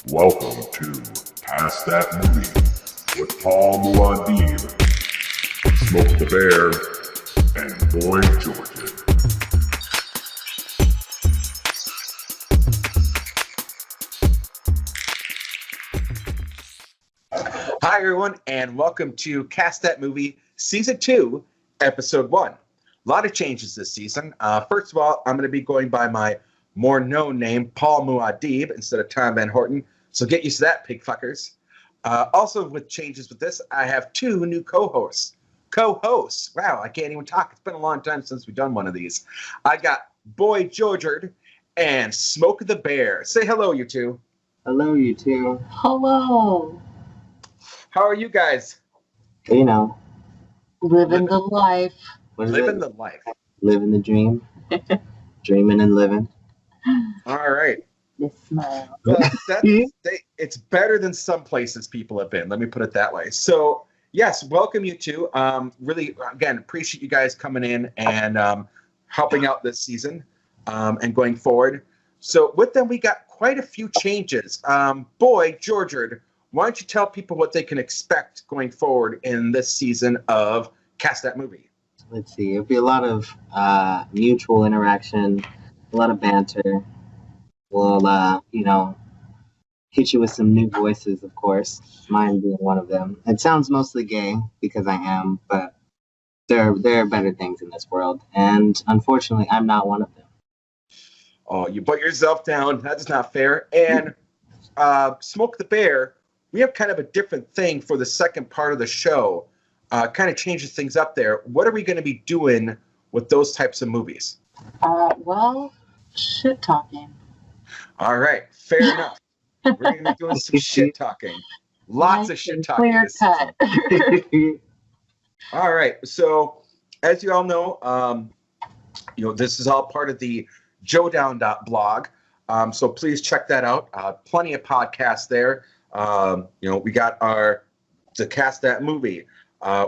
Welcome to Past That Movie with Paul Muad'Dib, Smoke the Bear, and Boy Georgerd. Hi everyone, and welcome to Cast That Movie Season 2, Episode 1. A lot of changes this season. First of all, I'm going to be going by my more known name, Paul Muad'Dib, instead of Tom Van Horton. So get used to that, pig fuckers. Also, with changes with this, I have two new co-hosts. Wow, I can't even talk. It's been a long time since we've done one of these. I got Boy Georgerd and Smoke the Bear. Say hello, you two. Hello, you two. Hello. How are you guys? You know, Living the life. what is Living it? the life. Living the dream. Dreaming and living. All right. The smile. Well, it's better than some places people have been. Let me put it that way. So, yes, welcome you two. Really, again, appreciate you guys coming in and helping out this season and going forward. So, with them, we got quite a few changes. Boy, Georgerd, why don't you tell people what they can expect going forward in this season of Cast That Movie? Let's see. It'll be a lot of mutual interaction, a lot of banter. We'll, hit you with some new voices, of course. Mine being one of them. It sounds mostly gay because I am, but there are better things in this world, and unfortunately, I'm not one of them. Oh, you put yourself down. That's not fair. And Smoke the Bear, we have kind of a different thing for the second part of the show. Kind of changes things up there. What are we going to be doing with those types of movies? Shit talking. All right, fair enough. We're going to be doing some shit talking. Lots of shit talking. Clear cut. All right, so as you all know, this is all part of the joedown.blog. So please check that out. Plenty of podcasts there. We got the Cast That Movie.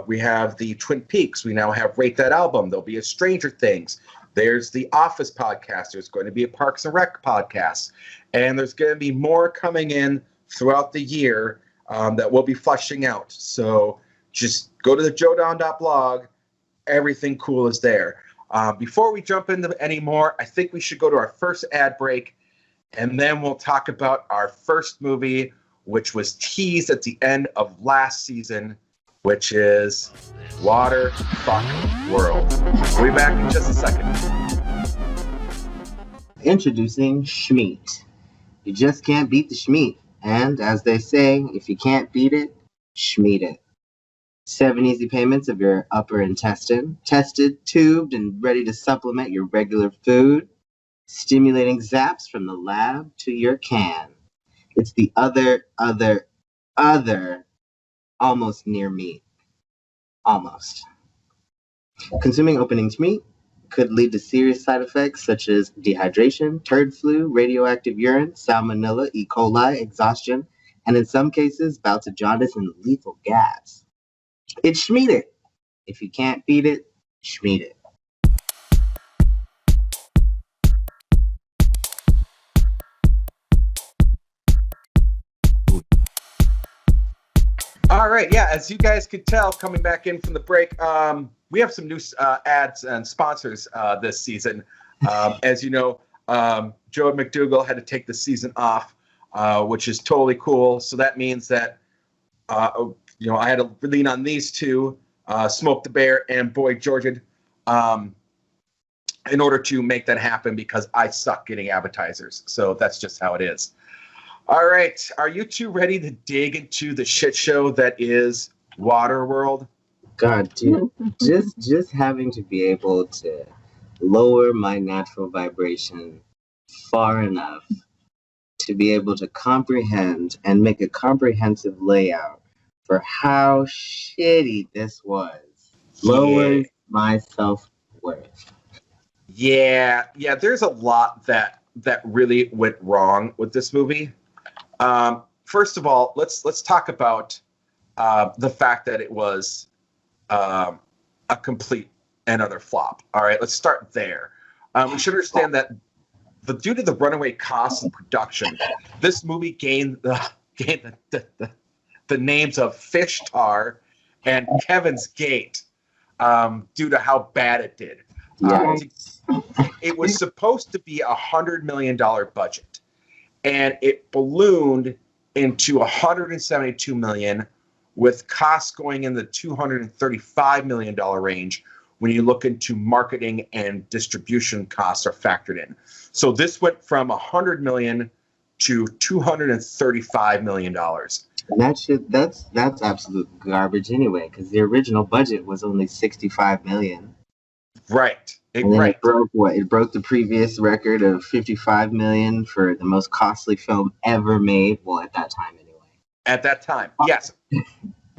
We have the Twin Peaks. We now have Rate That Album. There'll be a Stranger Things. There's the Office podcast. There's going to be a Parks and Rec podcast. And there's going to be more coming in throughout the year that we'll be fleshing out. So just go to the joedown.blog. Everything cool is there. Before we jump into any more, I think we should go to our first ad break. And then we'll talk about our first movie, which was teased at the end of last season, which is Waterworld. We'll be back in just a second. Introducing Schmeat. You just can't beat the Schmeat. And as they say, if you can't beat it, Schmeat it. 7 easy payments of your upper intestine, tested, tubed, and ready to supplement your regular food. Stimulating zaps from the lab to your can. It's the other, almost near meat. Almost. Consuming openings meat could lead to serious side effects such as dehydration, turd flu, radioactive urine, salmonella, E. coli, exhaustion, and in some cases, bouts of jaundice and lethal gas. It's Schmeat it. If you can't beat it, Schmeat it. All right, yeah, as you guys could tell, coming back in from the break, we have some new ads and sponsors this season. As you know, Joe McDougall had to take the season off, which is totally cool. So that means that, I had to lean on these two, Smoke the Bear and Boy Georgerd, in order to make that happen because I suck getting advertisers. So that's just how it is. All right, are you two ready to dig into the shit show that is Waterworld? God, dude, just having to be able to lower my natural vibration far enough to be able to comprehend and make a comprehensive layout for how shitty this was lowers my self-worth. Yeah, there's a lot that really went wrong with this movie. First of all, let's talk about the fact that it was a complete and utter flop. All right, let's start there. We should understand that due to the runaway costs of production, this movie gained the names of Fish Tar and Kevin's Gate due to how bad it did. Yeah. It was supposed to be $100 million budget, and it ballooned into $172 million, with costs going in the $235 million range when you look into marketing and distribution costs are factored in. So this went from $100 million to $235 million. And that's absolute garbage anyway, because the original budget was only $65 million. Right. And then it broke what? It broke the previous record of $55 million for the most costly film ever made. Well, at that time, anyway. At that time, yes.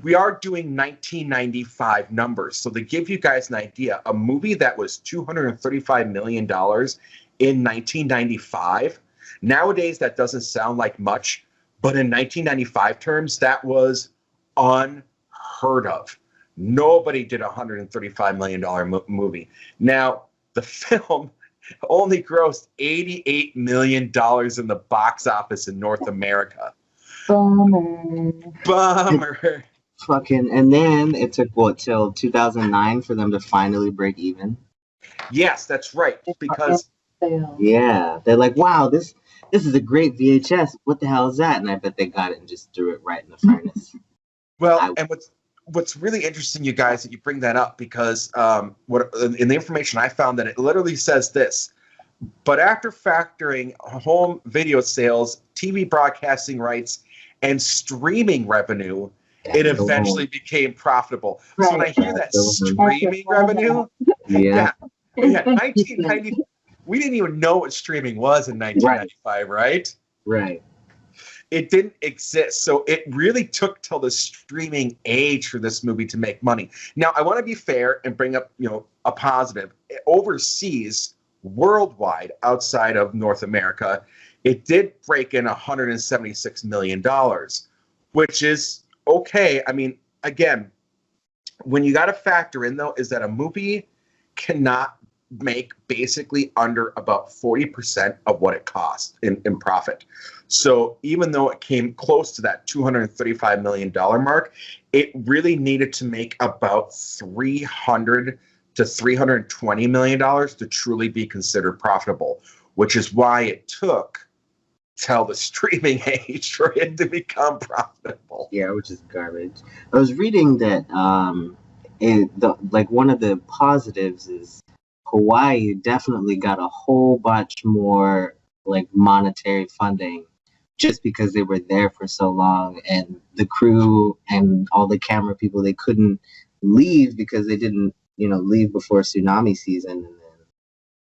We are doing 1995 numbers, so to give you guys an idea, a movie that was $235 million in 1995. Nowadays, that doesn't sound like much, but in 1995 terms, that was unheard of. Nobody did a $135 million movie. Now, the film only grossed $88 million in the box office in North America. Bummer. Fucking, and then it took till 2009 for them to finally break even. Yes, that's right. Because yeah, they're like, wow, this is a great VHS. What the hell is that? And I bet they got it and just threw it right in the furnace. Well, and what's really interesting, you guys, that you bring that up, because what in the information I found, that it literally says this: but after factoring home video sales, TV broadcasting rights, and streaming revenue, it eventually became profitable. Right. So when I hear that streaming revenue, yeah, 1990, we didn't even know what streaming was in 1995, right? Right. It didn't exist. So it really took till the streaming age for this movie to make money. Now, I want to be fair and bring up, a positive. Overseas, worldwide, outside of North America, it did break in $176 million, which is okay. I mean, again, when you got to factor in, though, is that a movie cannot make basically under about 40% of what it costs in profit. So even though it came close to that $235 million mark, it really needed to make about $300 to $320 million to truly be considered profitable, which is why it took till the streaming age for it to become profitable. Yeah, which is garbage. I was reading that one of the positives is Hawaii definitely got a whole bunch more monetary funding just because they were there for so long, and the crew and all the camera people, they couldn't leave because they didn't leave before tsunami season. And then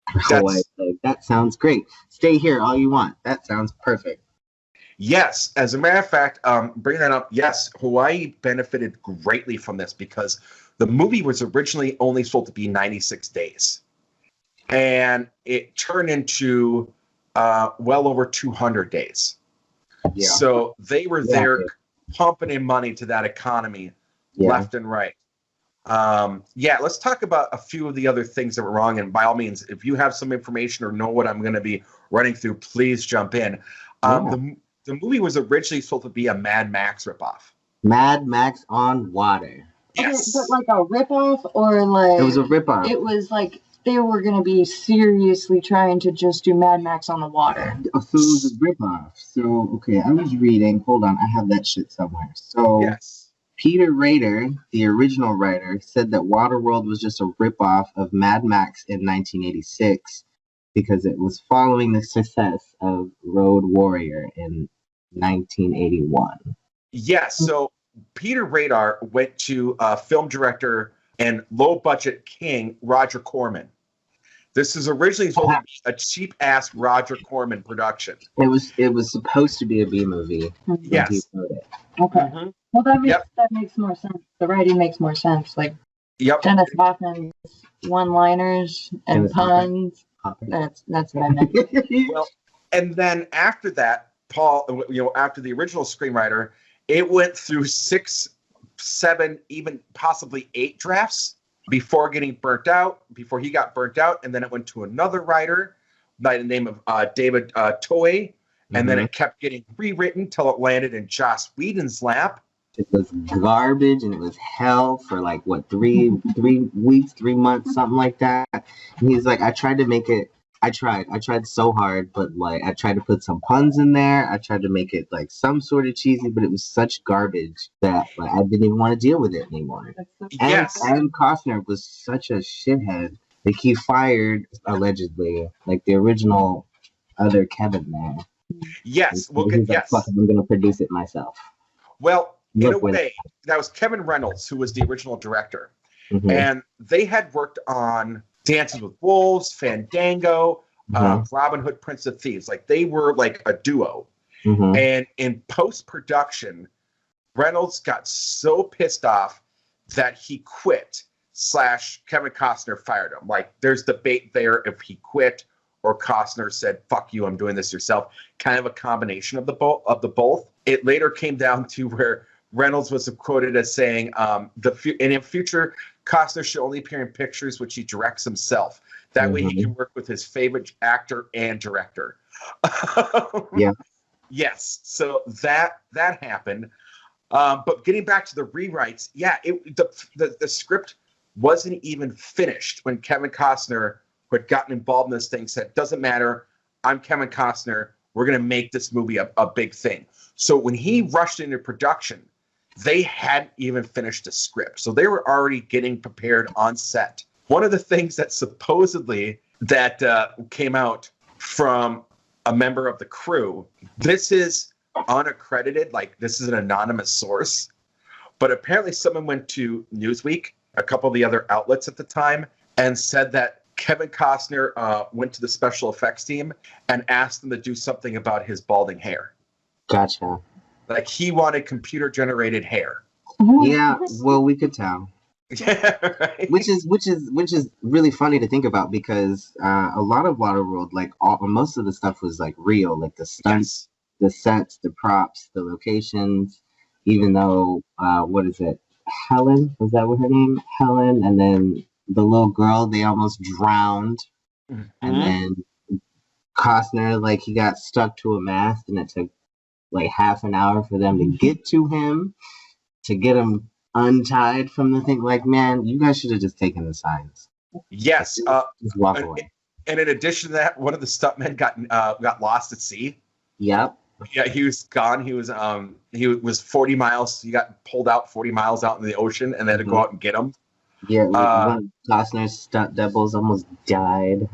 Hawaii, that sounds great. Stay here all you want. That sounds perfect. Yes, as a matter of fact, bringing that up, yes, Hawaii benefited greatly from this because the movie was originally only supposed to be 96 days. And it turned into well over 200 days. Yeah. So they were there pumping in money to that economy left and right. Let's talk about a few of the other things that were wrong. And by all means, if you have some information or know what I'm going to be running through, please jump in. The movie was originally supposed to be a Mad Max ripoff. Mad Max on water. Yes. But like a ripoff, or it was a ripoff. It was like they were going to be seriously trying to just do Mad Max on the water. So it was a ripoff. So, okay, I was reading. Hold on, I have that shit somewhere. So, yes. Peter Rader, the original writer, said that Waterworld was just a ripoff of Mad Max in 1986 because it was following the success of Road Warrior in 1981. Yes, so Peter Rader went to film director and low-budget king Roger Corman. This is originally supposed to be a cheap-ass Roger Corman production. It was supposed to be a B movie. Yes. Okay. Mm-hmm. Well, that makes more sense. The writing makes more sense. Like Dennis Hoffman's one-liners and puns. That's what I meant. Well, and then after that, Paul, after the original screenwriter, it went through 6, 7, even possibly 8 drafts before he got burnt out, and then it went to another writer, by the name of David Toei, and then it kept getting rewritten till it landed in Joss Whedon's lap. It was garbage, and it was hell for like what 3 weeks, 3 months, something like that. And he's like, I tried to make it. I tried so hard, but like I tried to put some puns in there. I tried to make it like some sort of cheesy, but it was such garbage that like I didn't even want to deal with it anymore. Yes. And Costner was such a shithead. Like he fired allegedly like the original other Kevin there. Yes. Well, yes. Like, fuck, I'm gonna produce it myself. Well, in a way, that was Kevin Reynolds, who was the original director. And they had worked on Dances with Wolves, Fandango, Robin Hood, Prince of Thieves. Like, they were like a duo. And in post-production, Reynolds got so pissed off that he quit / Kevin Costner fired him. Like, there's debate there if he quit or Costner said, fuck you, I'm doing this yourself. Kind of a combination of the both. It later came down to where Reynolds was quoted as saying, in future, Costner should only appear in pictures which he directs himself. That way he can work with his favorite actor and director. Yeah. Yes. So that happened. But getting back to the rewrites, the script wasn't even finished when Kevin Costner, who had gotten involved in this thing, said, doesn't matter, I'm Kevin Costner, we're going to make this movie a big thing. So when he rushed into production, they hadn't even finished the script. So they were already getting prepared on set. One of the things that supposedly that came out from a member of the crew, this is unaccredited, like this is an anonymous source, but apparently someone went to Newsweek, a couple of the other outlets at the time, and said that Kevin Costner went to the special effects team and asked them to do something about his balding hair. Gotcha. Like he wanted computer-generated hair. Yeah, well, we could tell. Yeah, right. Which is really funny to think about because a lot of Waterworld, like most of the stuff was like real, like the stunts, the sets, the props, the locations. Even though what is it? Helen, was that what her name? Helen, and then the little girl, they almost drowned, and then Costner, like he got stuck to a mast, and it took like half an hour for them to get to him, to get him untied from the thing. Like, man, you guys should have just taken the signs. Yes. Just walk away. And in addition to that, one of the stuntmen got lost at sea. Yep. Yeah, he was gone. He was 40 miles. He got pulled out 40 miles out in the ocean, and they had to go out and get him. Yeah, one of Costner's stunt doubles almost died.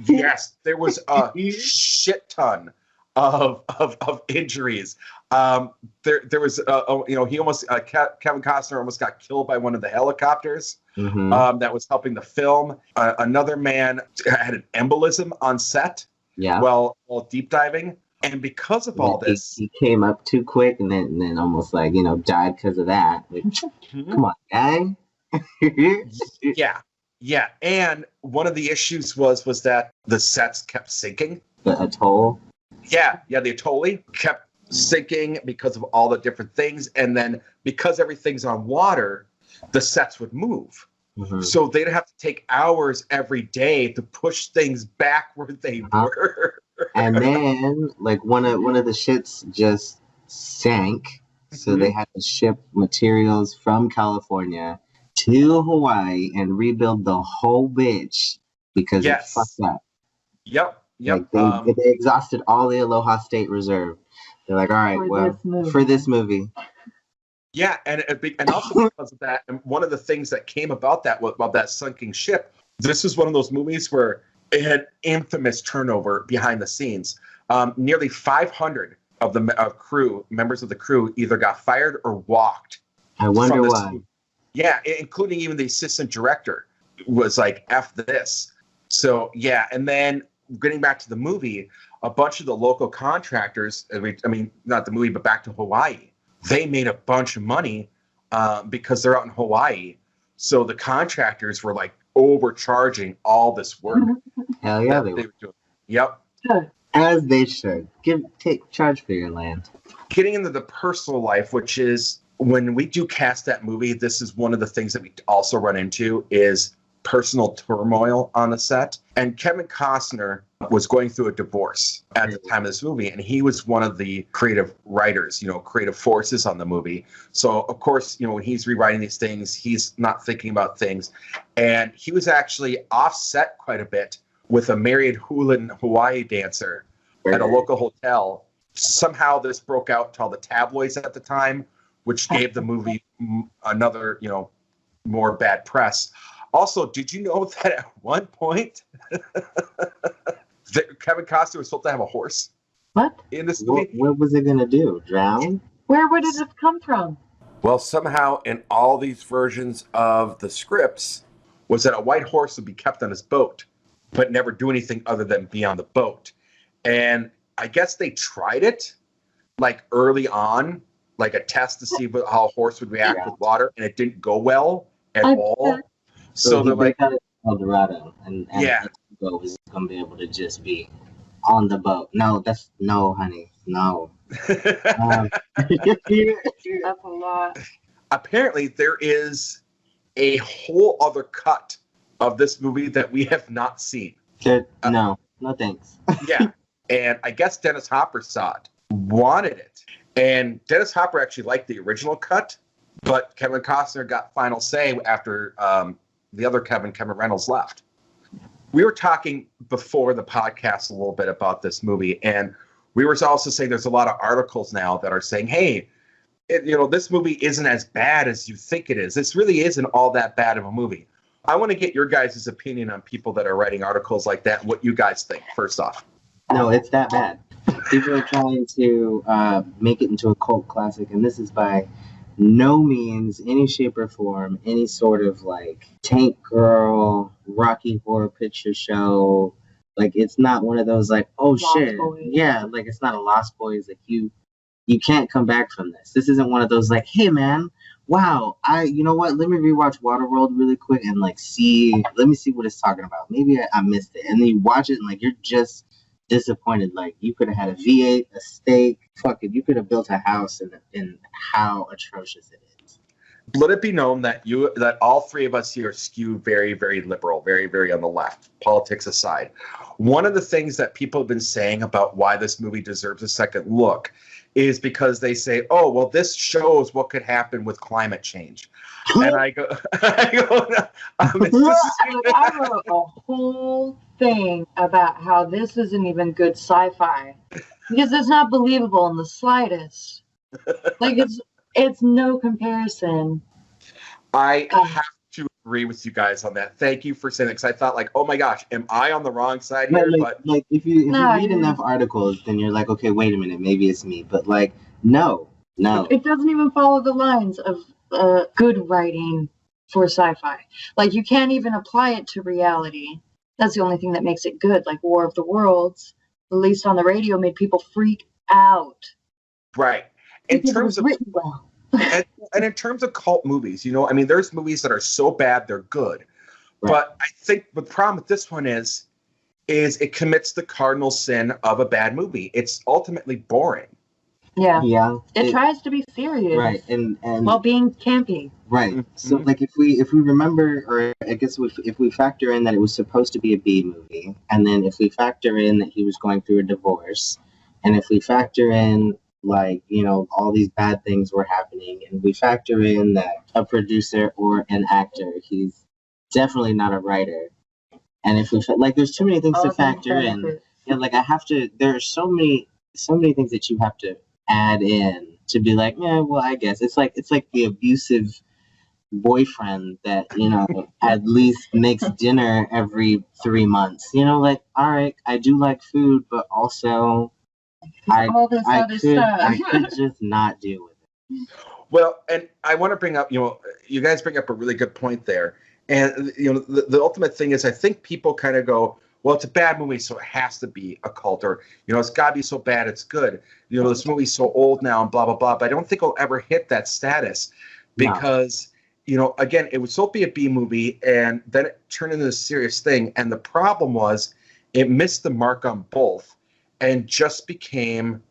Yes, there was a shit ton of injuries. There was he almost Kevin Costner almost got killed by one of the helicopters that was helping the film. Another man had an embolism on set. Yeah. While deep diving, and because of all this, he came up too quick, and then almost like died because of that. Like, come on, guy. Yeah, and one of the issues was that the sets kept sinking. The Atoll. Yeah, the Atoll kept sinking because of all the different things, and then because everything's on water, the sets would move. So they'd have to take hours every day to push things back where they were. And then, like one of the shits just sank, so they had to ship materials from California to Hawaii and rebuild the whole bitch because it fucked up. Yep. Like they exhausted all the Aloha State Reserve. They're like, all right, for this movie. Yeah, and also because of that, and one of the things that came about that sunken ship, this was one of those movies where it had infamous turnover behind the scenes. Nearly 500 of the members of the crew either got fired or walked. I wonder why. Movie. Yeah, including even the assistant director was like, F this. So, yeah, and then getting back to the movie, a bunch of the local contractors, not the movie, but back to Hawaii, they made a bunch of money because they're out in Hawaii. So the contractors were like overcharging all this work. Hell yeah, they were doing. Yep. As they should. Take charge for your land. Getting into the personal life, which is when we do cast that movie, this is one of the things that we also run into is personal turmoil on the set. And Kevin Costner was going through a divorce at the time of this movie, and he was one of the creative writers, creative forces on the movie. So, of course, when he's rewriting these things, he's not thinking about things. And he was actually offset quite a bit with a married hula Hawaii dancer at a local hotel. Somehow this broke out to all the tabloids at the time, which gave the movie another, more bad press. Also, did you know that at one point that Kevin Costner was supposed to have a horse? What? In this movie? What was it going to do? Drown? Where would it have come from? Well, somehow in all these versions of the scripts was that a white horse would be kept on his boat, but never do anything other than be on the boat. And I guess they tried it like early on, like a test to see how a horse would react with water, and it didn't go well at all. So they're like, El Dorado, and Mexico is going to be able to just be on the boat. No, honey, no. That's a lot. Apparently, there is a whole other cut of this movie that we have not seen. No thanks. Yeah, and I guess Dennis Hopper saw it, wanted it, and Dennis Hopper actually liked the original cut, but Kevin Costner got final say after the other Kevin Reynolds left. We were talking before the podcast a little bit about this movie, and we were also saying there's a lot of articles now that are saying, hey, this movie isn't as bad as you think it is. This really isn't all that bad of a movie. I want to get your guys' opinion on people that are writing articles like that, and what you guys think, first off. No, it's that bad. People are trying to make it into a cult classic, and this is by no means, any shape or form, any sort of like Tank Girl, Rocky Horror Picture Show. Like, it's not one of those like, oh Lost shit, Boys. Yeah, like it's not a Lost Boys. Like you can't come back from this. This isn't one of those like, hey man, wow, you know what? Let me rewatch Waterworld really quick and like let me see what it's talking about. Maybe I missed it, and then you watch it and like you're just disappointed. Like, you could have had a V8, a steak, you could have built a house in how atrocious it is. Let it be known that all three of us here skew very, very liberal, very, very on the left, politics aside. One of the things that people have been saying about why this movie deserves a second look is because they say, oh, well, this shows what could happen with climate change. And I go, I wrote a whole thing about how this isn't even good sci-fi because it's not believable in the slightest. Like, it's no comparison. I have to agree with you guys on that. Thank you for saying that, because I thought, like, oh my gosh, am I on the wrong side here? Like if you read enough articles, then you're like, okay, wait a minute, maybe it's me. But like, no. It doesn't even follow the lines of good writing for sci-fi. Like, you can't even apply it to reality. That's the only thing that makes it good. Like War of the Worlds, released on the radio, made people freak out. Right. In terms of and in terms of cult movies, there's movies that are so bad they're good. Right. But I think the problem with this one is it commits the cardinal sin of a bad movie. It's ultimately boring. Yeah. It tries to be serious, right, and while being campy. Right. Mm-hmm. So, like, if we remember, or I guess if we factor in that it was supposed to be a B movie, and then if we factor in that he was going through a divorce, and if we factor in like, all these bad things were happening, and we factor in that a producer or an actor, he's definitely not a writer, and if we there's too many things to factor in. Yeah, like there are so many things that you have to add in to be like, yeah, well, I guess it's like the abusive boyfriend that at least makes dinner every 3 months. Like, all right, I do like food, but also I could just not deal with it. Well, and I want to bring up, you guys bring up a really good point there, and the ultimate thing is, I think people kind of go, well, it's a bad movie, so it has to be a cult, or, it's got to be so bad it's good. This movie's so old now and blah, blah, blah. But I don't think it'll ever hit that status because, again, it was supposed to be a B movie, and then it turned into a serious thing. And the problem was it missed the mark on both and just became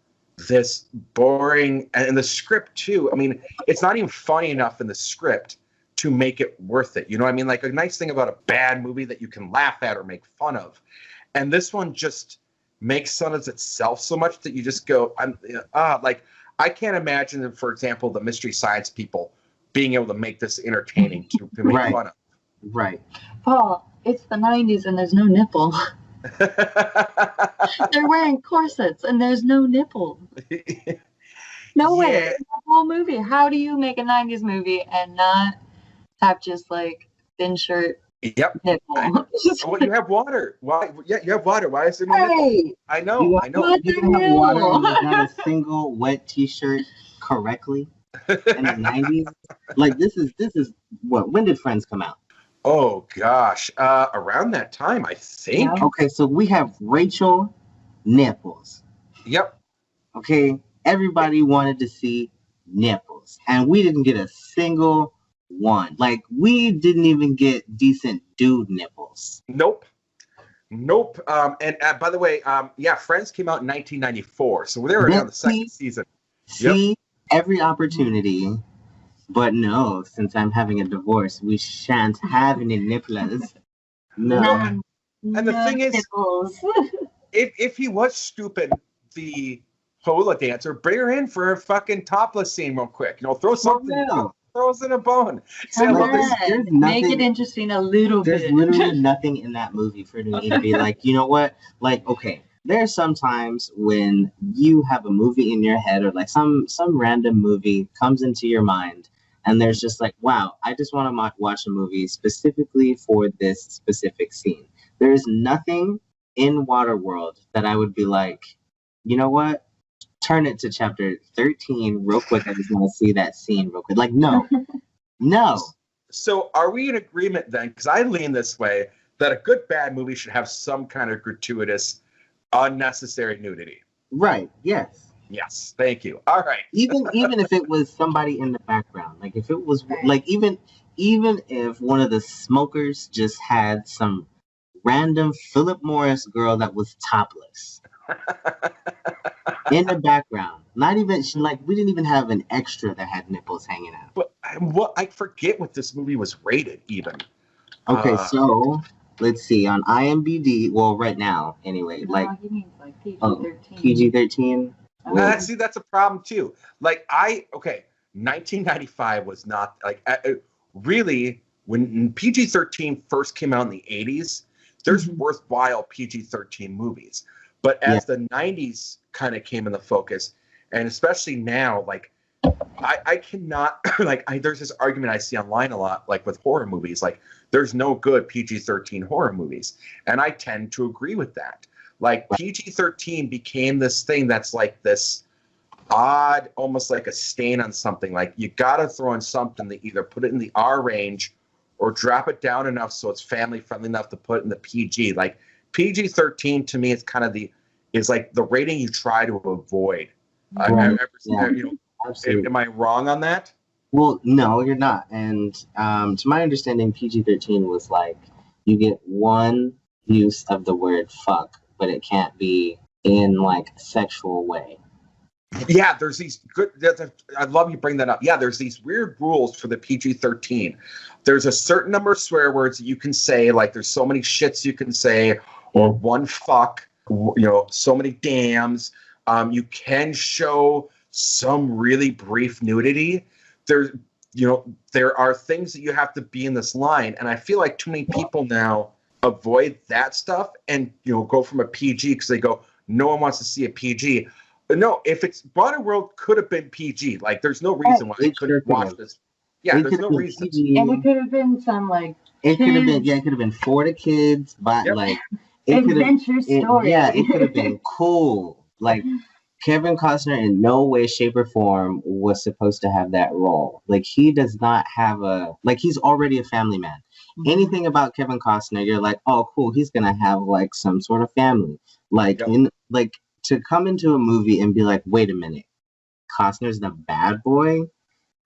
this boring, and the script, too. I mean, it's not even funny enough in the script to make it worth it. You know what I mean? Like a nice thing about a bad movie that you can laugh at or make fun of. And this one just makes fun of itself so much that you just go, like, I can't imagine, for example, the Mystery Science people being able to make this entertaining to make Right. fun of. Right. Paul, it's the 90s and there's no nipple. They're wearing corsets and there's no nipple. No way. Yeah. It's a whole movie. How do you make a 90s movie and not have just like thin shirt Yep. nipple? Well, you have water. Why? Yeah, you have water. Why is there no nipple? Hey, I know. I know. What You the can have water hell? and there's not a single wet T-shirt correctly in the 90s. Like this is what? When did Friends come out? Oh gosh, around that time, I think. Yeah. Okay, so we have Rachel nipples. Yep. Okay, everybody wanted to see nipples, and we didn't get a single one. Like we didn't even get decent dude nipples. Nope. And by the way, yeah, Friends came out in 1994, so they were around the second season. See every opportunity, but no. Since I'm having a divorce, we shan't have any nipples. No. And the thing is, nipples. if he was stupid, the hula dancer, bring her in for a fucking topless scene real quick. You know, throw something, real. throw us in a bone. Say, Come look, there's on, make nothing- it interesting a little There's bit. literally nothing in that movie for me to be like, you know what? Like, okay, there's sometimes when you have a movie in your head or like some random movie comes into your mind and there's just like, wow, I just want to watch a movie specifically for this specific scene. There is nothing in Waterworld that I would be like, you know what? Turn it to chapter 13 real quick. I just want to see that scene real quick. Like, no. So are we in agreement then? Because I lean this way that a good bad movie should have some kind of gratuitous, unnecessary nudity. Right. Yes. Yes, thank you. All right. Even if it was somebody in the background, like if it was like even if one of the smokers just had some random Philip Morris girl that was topless in the background, not even we didn't even have an extra that had nipples hanging out. But I forget what this movie was rated even. Okay, so let's see on IMDb. Well, right now anyway, No, he means like PG-13. PG-13. See, that's a problem too. 1995 was not really when PG-13 first came out in the 80s. There's worthwhile PG-13 movies, but as the 90s kind of came in the focus, and especially now, I cannot there's this argument I see online a lot, like with horror movies, like there's no good PG-13 horror movies, and I tend to agree with that. Like PG-13 became this thing that's like this odd, almost like a stain on something. Like you gotta throw in something that either put it in the R range or drop it down enough so it's family friendly enough to put in the PG. Like PG-13 to me is kind of the rating you try to avoid. Right. Absolutely. Am I wrong on that? Well, no, you're not. And to my understanding, PG-13 was like you get one use of the word fuck, but it can't be in like a sexual way. Yeah, there's these good. I love you bring that up. Yeah, there's these weird rules for the PG-13. There's a certain number of swear words that you can say. Like there's so many shits you can say, or one fuck. So many dams. You can show some really brief nudity. There are things that you have to be in this line, and I feel like too many people now avoid that stuff and go from a PG because they go, no one wants to see a PG. But no, if it's Waterworld could have been PG. Like there's no reason why they couldn't watch this. Yeah, there's no reason. PG. And it could have been some it could have been it could have been for the kids, but it adventure story. It could have been cool. Like Kevin Costner in no way, shape, or form was supposed to have that role. Like he does not have he's already a family man. Mm-hmm. Anything about Kevin Costner, you're like, oh cool, he's gonna have like some sort of family. To come into a movie and be like, wait a minute, Costner's the bad boy,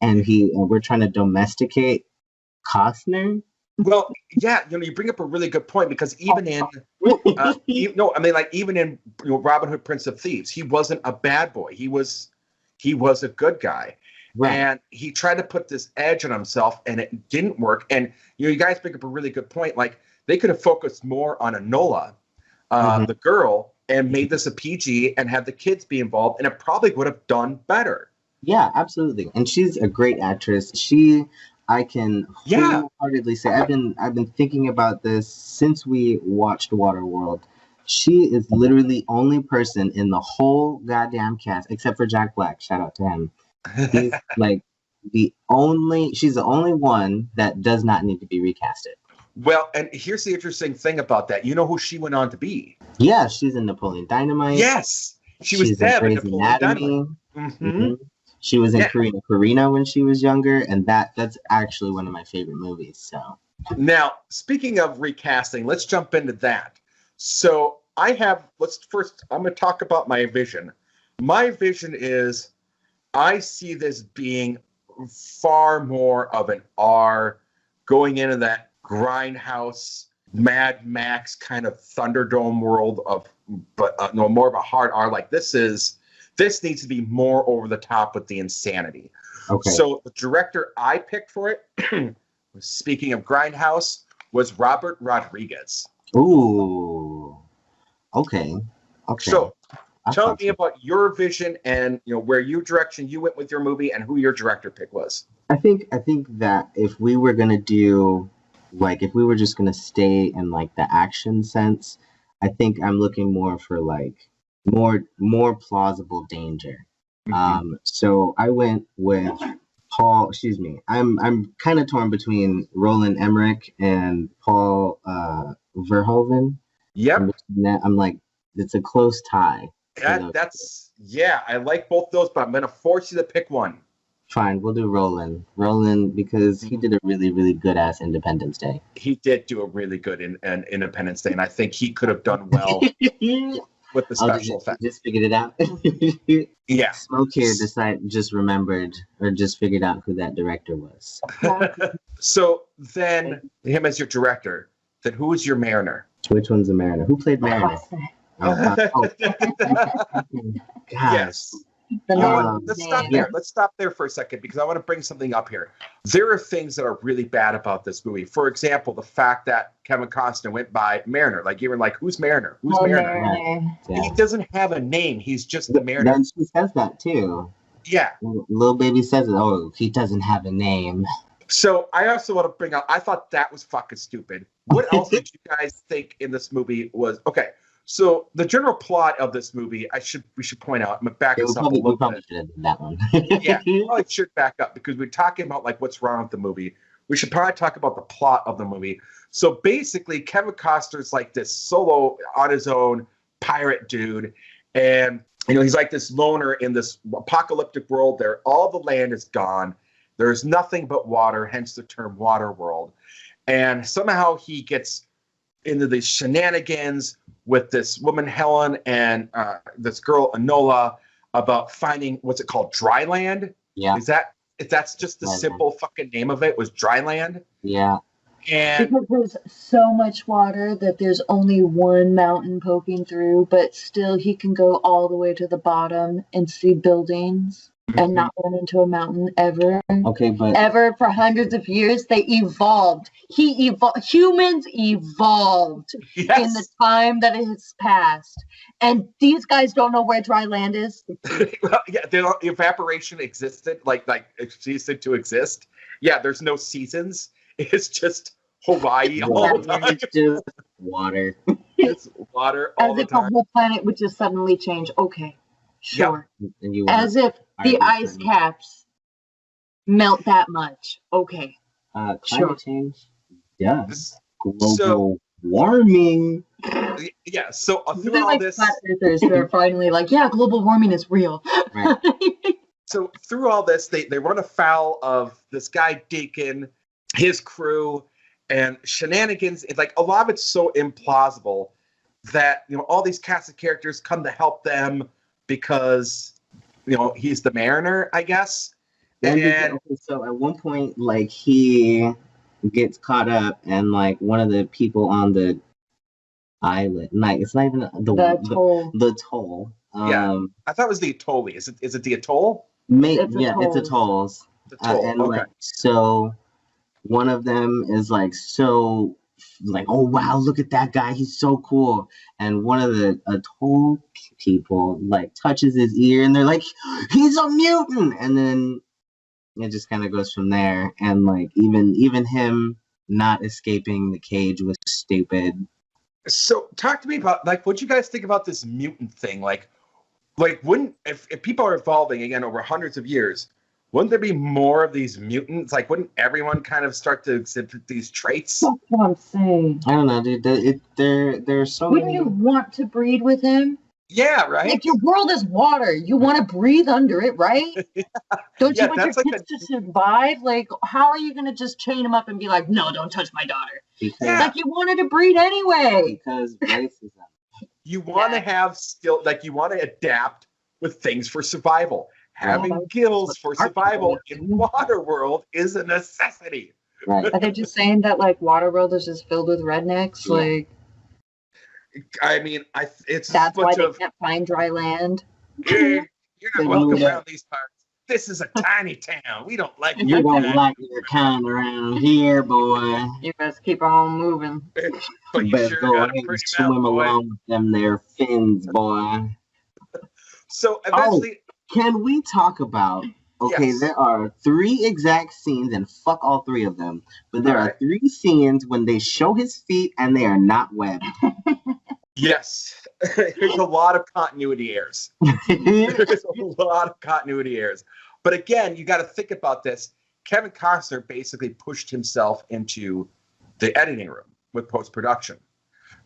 and we're trying to domesticate Costner. Well, yeah, you bring up a really good point because even in Robin Hood, Prince of Thieves, he wasn't a bad boy. He was a good guy, Right. And he tried to put this edge on himself, and it didn't work. And you guys bring up a really good point. Like, they could have focused more on Enola, the girl, and made this a PG and had the kids be involved, and it probably would have done better. Yeah, absolutely. And she's a great actress. I can wholeheartedly say I've been thinking about this since we watched Waterworld. She is literally the only person in the whole goddamn cast, except for Jack Black. Shout out to him. He's like she's the only one that does not need to be recasted. Well, and here's the interesting thing about that. You know who she went on to be? Yeah, she's in Napoleon Dynamite. Yes, she was Deb in Napoleon Dynamite. Mm-hmm. She was in Karina when she was younger, and that's actually one of my favorite movies. So now, speaking of recasting, let's jump into that. So I'm going to talk about my vision. My vision is I see this being far more of an R, going into that grindhouse, Mad Max kind of Thunderdome world but more of a hard R. Like, this needs to be more over the top with the insanity. Okay. So the director I picked for it, speaking of grindhouse, was Robert Rodriguez. Ooh. Okay. So tell me about your vision and where your direction you went with your movie and who your director pick was. I think that if we were gonna do, like, if we were just gonna stay in like the action sense, I think I'm looking more for like more plausible danger. So I went with Paul. Excuse me. I'm kind of torn between Roland Emmerich and Paul Verhoeven. Yep. I'm like, it's a close tie. I like both those, but I'm gonna force you to pick one. Fine, we'll do Roland. Roland, because he did a really, really good ass Independence Day. He did do a really good Independence Day, and I think he could have done well with the special effects. Just figured it out. Yeah. Smoke here just figured out who that director was. So then, him as your director, then who is your Mariner? Which one's the Mariner? Who played Mariner? Yes. Let's stop there. Let's stop there for a second, because I want to bring something up here. There are things that are really bad about this movie. For example, the fact that Kevin Costner went by Mariner. Like, you were like, who's Mariner? Who's Mariner? Yeah. He doesn't have a name. He's just the Mariner. Then she says that too. Yeah. Little baby says it. Oh, he doesn't have a name. So I also want to bring up, I thought that was fucking stupid. What else did you guys think in this movie was okay? So the general plot of this movie, we should point out. I'm gonna back us up a little bit. Should have done that one. Yeah, we probably should back up, because we're talking about like what's wrong with the movie. We should probably talk about the plot of the movie. So basically, Kevin Costner's like this solo on his own pirate dude, and he's like this loner in this apocalyptic world. All the land is gone. There's nothing but water, hence the term Waterworld. And somehow he gets into these shenanigans with this woman Helen and this girl Enola about finding, what's it called, dry land? Yeah. That's just the simple fucking name of it, was dry land? Yeah. And because there's so much water that there's only one mountain poking through, but still he can go all the way to the bottom and see buildings and not run into a mountain ever. Okay, but ever for hundreds of years. They evolved. Humans evolved in the time that it has passed. And these guys don't know where dry land is. Well, yeah, evaporation existed, like existed to exist. Yeah, there's no seasons. It's just Hawaii all the time. It's just water. It's water all As the if time. the whole planet would just suddenly change. Okay, sure. Yep. As if the ice caps melt that much. Okay. Climate change. Yes. Global warming. Yeah. So through They're all like this, flat earthers who are finally like, yeah, global warming is real. Right. So through all this, they run afoul of this guy Deacon, his crew, and shenanigans. It's like a lot of it's so implausible that all these cast of characters come to help them because he's the Mariner, I guess. And so at one point, like, he gets caught up, and like one of the people on the island, like, it's not even the toll. Yeah, I thought it was the Atoll. Is it the Atoll? It's It's Atolls. Atolls. The toll. And Okay. like, so one of them is like, so like, oh wow, look at that guy, he's so cool. And one of the Atoll people like touches his ear and they're like, he's a mutant. And then it just kind of goes from there. And like, even him not escaping the cage was stupid. So talk to me about like what you guys think about this mutant thing. Like wouldn't if people are evolving again over hundreds of years, wouldn't there be more of these mutants? Like wouldn't everyone kind of start to exhibit these traits? That's what I'm saying. I don't know, dude. There's so Wouldn't many. you want to breed with him? Yeah, right. Like, your world is water. You want to breathe under it, right? Don't Yeah, you want your that's like kids to survive? Like, how are you going to just chain him up and be like, no, don't touch my daughter? Because, Yeah. Like, you wanted to breed anyway. because racism. You want to have skill, like you want to adapt with things for survival. Having Right. gills for survival in Waterworld is a necessity. Right. Are they just saying that, like, Waterworld is just filled with rednecks? Yeah. Like, I mean, it's that's a why bunch they of can't find dry land? you're not They welcome knew that. around these parts. This is a tiny town. We don't like You it. don't like your kind around here, boy. You best keep on moving. But you Better sure go got ahead a and pretty swim mouth, boy. along with them there fins, boy. So eventually, Can we talk about? Okay, Yes. there are 3 exact scenes, and fuck all 3 of them. But there Alright. are 3 scenes when they show his feet and they are not webbed. yes, there's a lot of continuity errors. There's a lot of continuity errors. But again, you got to think about this. Kevin Costner basically pushed himself into the editing room with post-production.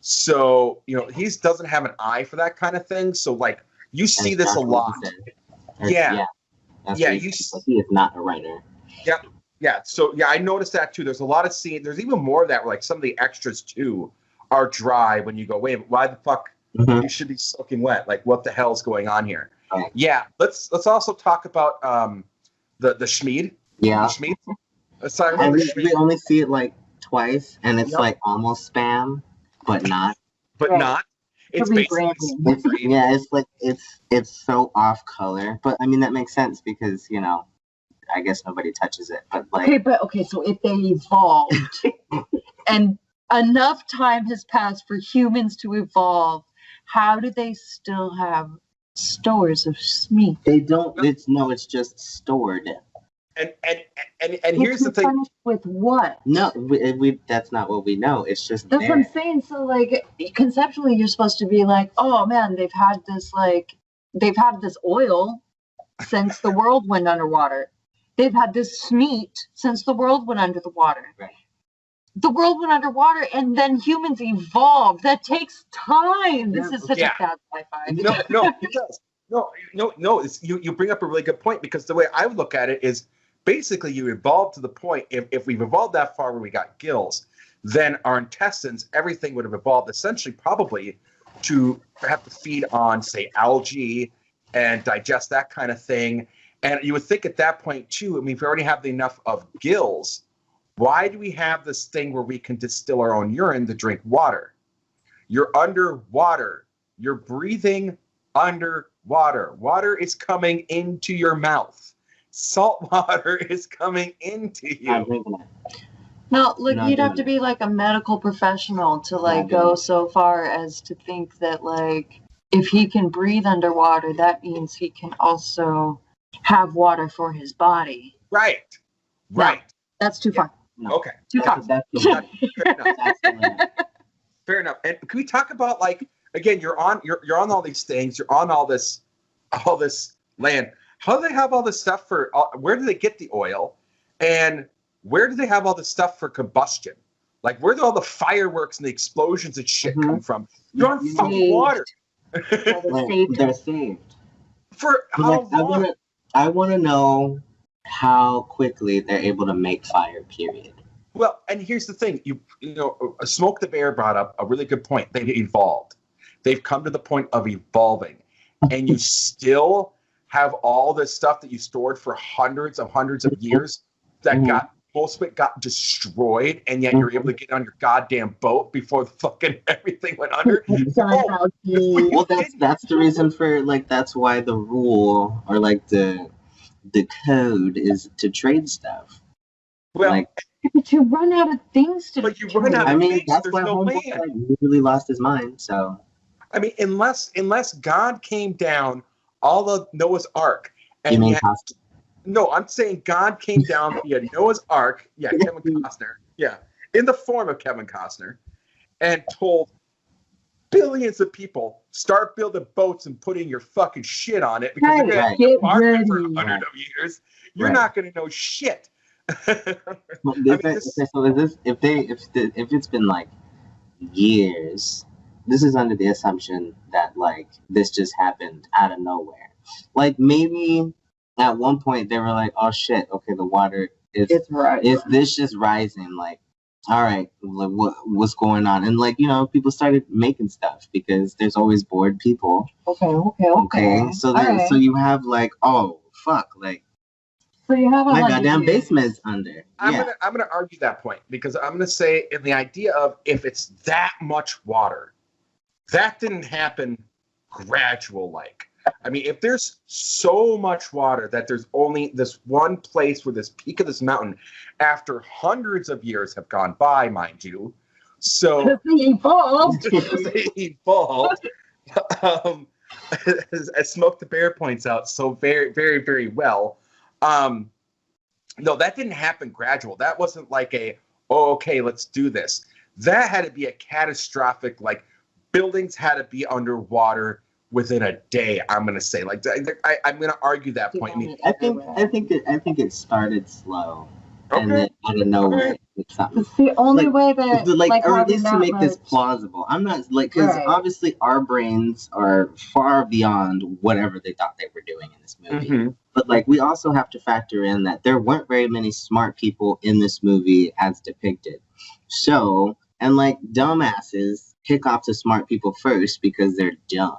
So, he doesn't have an eye for that kind of thing. So, like, you see this a lot. Yeah. That's Yeah, what you he said. He is not a writer. Yeah. So, I noticed that too. There's a lot of scenes. There's even more of that where, like, some of the extras too are dry when you go, wait, why the fuck Mhm. you should be soaking wet? Like, what the hell's going on here? Right. Yeah. Let's also talk about the Schmied. Yeah. The Schmied. Let's talk about And the we Schmied, only see it like twice, and it's Yep. like almost spam, but not. but Right. not. It's To basically rebranding. It's, yeah, it's like it's so off color, but I mean that makes sense because I guess nobody touches it. But like, Okay, so if they evolved and enough time has passed for humans to evolve, how do they still have stores of meat? they don't. It's just stored. and here's the thing. Replenished with what? No, we that's not what we know. It's just That's what I'm there. saying. So, like, conceptually, you're supposed to be like, oh man, they've had this oil since the world went underwater. They've had this meat since the world went under the water. Right. The world went underwater, and then humans evolved. That takes time. This is such Yeah. a bad sci-fi. No, it does. No. You bring up a really good point because the way I would look at it is basically you evolved to the point. If we've evolved that far where we got gills, then our intestines, everything would have evolved essentially probably to have to feed on, say, algae and digest that kind of thing. And you would think at that point too, I mean, if we already have enough of gills, why do we have this thing where we can distill our own urine to drink water? You're underwater. You're breathing underwater. Water is coming into your mouth. Salt water is coming into Not you. drinking it. No, look, Not you'd have doing to be like a medical professional to like Not doing go it. so far as to think that like if he can breathe underwater, that means he can also have water for his body. Right. Right. That's too far. No. Okay. Too far. That's the Fair limit. enough. That's the limit. Fair enough. And can we talk about like again? You're on all these things. You're on all this land. How do they have all this stuff for? Where do they get the oil? And where do they have all this stuff for combustion? Like where do all the fireworks and the explosions and shit Mhm. come from? You're on You fucking need- water. Well, Like, saved they're him. saved. For But, how like, long? I want to know how quickly they're able to make fire. Period. Well, and here's the thing. Smoke the Bear brought up a really good point. They've evolved. They've come to the point of evolving. And you still have all this stuff that you stored for hundreds of years that Mhm. most of it got destroyed, and yet you're able to get on your goddamn boat before the fucking everything went under. Well, that's the reason for like that's why the rule or like the the code is to trade stuff. Well, Like, But you run out of things to But you do. run out I of mean, things. that's There's why no Homeboy land. like really lost his mind. So I mean, unless God came down, all of Noah's Ark, you and mean yet, no, I'm saying God came down via Noah's Ark. Yeah, Kevin Costner. Yeah, in the form of Kevin Costner, and told billions of people start building boats and putting your fucking shit on it because Right, you're gonna right. get market for ready. 100 of years. You're Right. not gonna know shit. Well, I mean, this- okay, so is this if it's been like years, this is under the assumption that like this just happened out of nowhere. Like maybe at one point they were like, "Oh shit, okay, the water It's right. is this just rising?" Like, all right, what's going on? And like people started making stuff because there's always bored people. Okay. So then Alright. so you have like, oh fuck, like So you have a my 100 goddamn years. basement's under. I'm Yeah. gonna argue that point because I'm gonna say in the idea of if it's that much water, that didn't happen gradual like. I mean, if there's so much water that there's only this one place where this peak of this mountain, after hundreds of years have gone by, mind you, so They evolved. they evolved. Um, as Smoke the Bear points out so very, very, very well. No, that didn't happen gradual. That wasn't like okay, let's do this. That had to be a catastrophic, like buildings had to be underwater within a day. I'm gonna say, like, I'm gonna argue that point. I mean, I think it started slow, and Okay. then out of nowhere, Okay. it's something. It's the only Like- way that Like, or how at least the to make this mountains- plausible. I'm not like because Right. obviously our brains are far beyond whatever they thought they were doing in this movie. mhm. But like we also have to factor in that there weren't very many smart people in this movie as depicted. So and like dumbasses pick off the smart people first because they're dumb.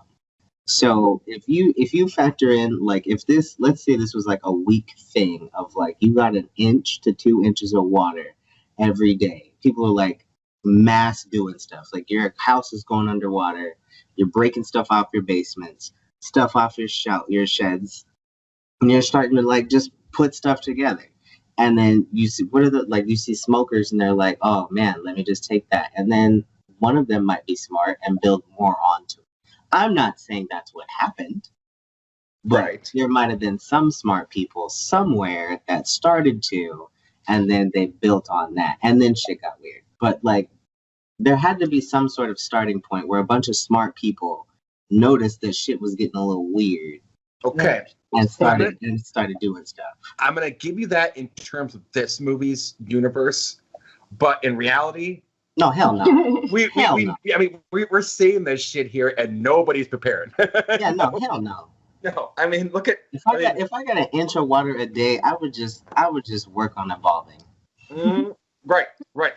So if you factor in like if this let's say this was like a week thing of like you got 1 inch to 2 inches of water every day. People are like mass doing stuff. Like your house is going underwater, you're breaking stuff off your basements, stuff off your sheds, and you're starting to like just put stuff together. And then you see you see smokers and they're like, oh man, let me just take that. And then one of them might be smart and build more onto it. I'm not saying that's what happened. But Right. there might have been some smart people somewhere that started to, and then they built on that. And then shit got weird. But like there had to be some sort of starting point where a bunch of smart people noticed that shit was getting a little weird Okay. and started doing stuff. I'm gonna give you that in terms of this movie's universe, but in reality, No, hell no. Hell no. I mean, we're saying this shit here, and nobody's prepared. Yeah, no, hell no. No, I mean, look at. If I got 1 inch of water a day, I would just work on evolving. Right.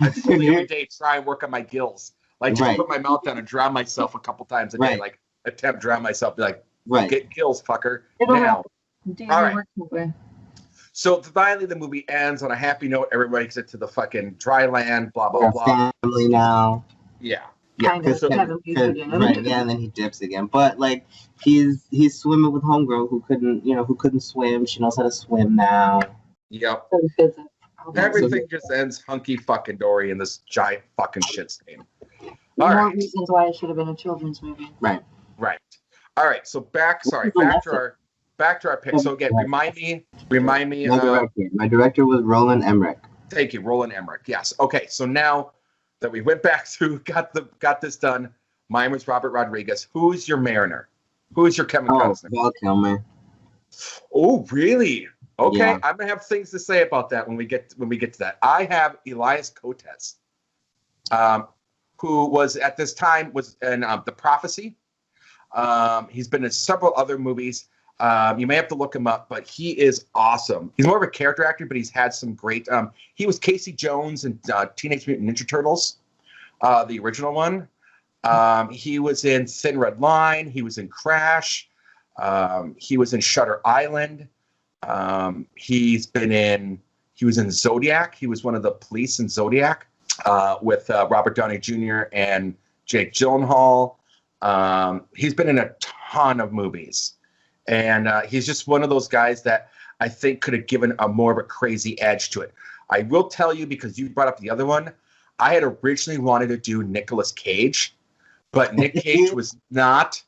I slowly every day try and work on my gills, like just Right. put my mouth down and drown myself a couple times a day, Right. like attempt to drown myself, be like, Right. get gills, fucker, It'll now. Daily All right. work away. So finally, the movie ends on a happy note. Everybody gets to the fucking dry land. Blah blah We're a blah. family now. Yeah. Kind of. 'cause- Kevin Bacon, you know? right, yeah, and then he dips again. But like he's swimming with homegirl who couldn't swim. She knows how to swim now. Yep. So physics. Everything just ends hunky fucking dory in this giant fucking shit stain. All More right. reasons why it should have been a children's movie. Right. Right. All right. So back to our pick. So again, remind me. My director was Roland Emmerich. Thank you, Roland Emmerich. Yes. Okay. So now that we went back through, got this done. Mine was Robert Rodriguez. Who's your Mariner? Who's your Kevin Oh, Costner? Val Kilmer. Oh, really? Okay. Yeah. I'm gonna have things to say about that when we get to that. I have Elias Cotes, who was at this time was in The Prophecy. He's been in several other movies. You may have to look him up, but he is awesome. He's more of a character actor, but he's had some great. He was Casey Jones in Teenage Mutant Ninja Turtles, the original one. He was in Thin Red Line. He was in Crash. He was in Shutter Island. He was in Zodiac. He was one of the police in Zodiac with Robert Downey Jr. and Jake Gyllenhaal. He's been in a ton of movies. And he's just one of those guys that I think could have given a more of a crazy edge to it. I will tell you, because you brought up the other one, I had originally wanted to do Nicolas Cage, but Nick Cage was not.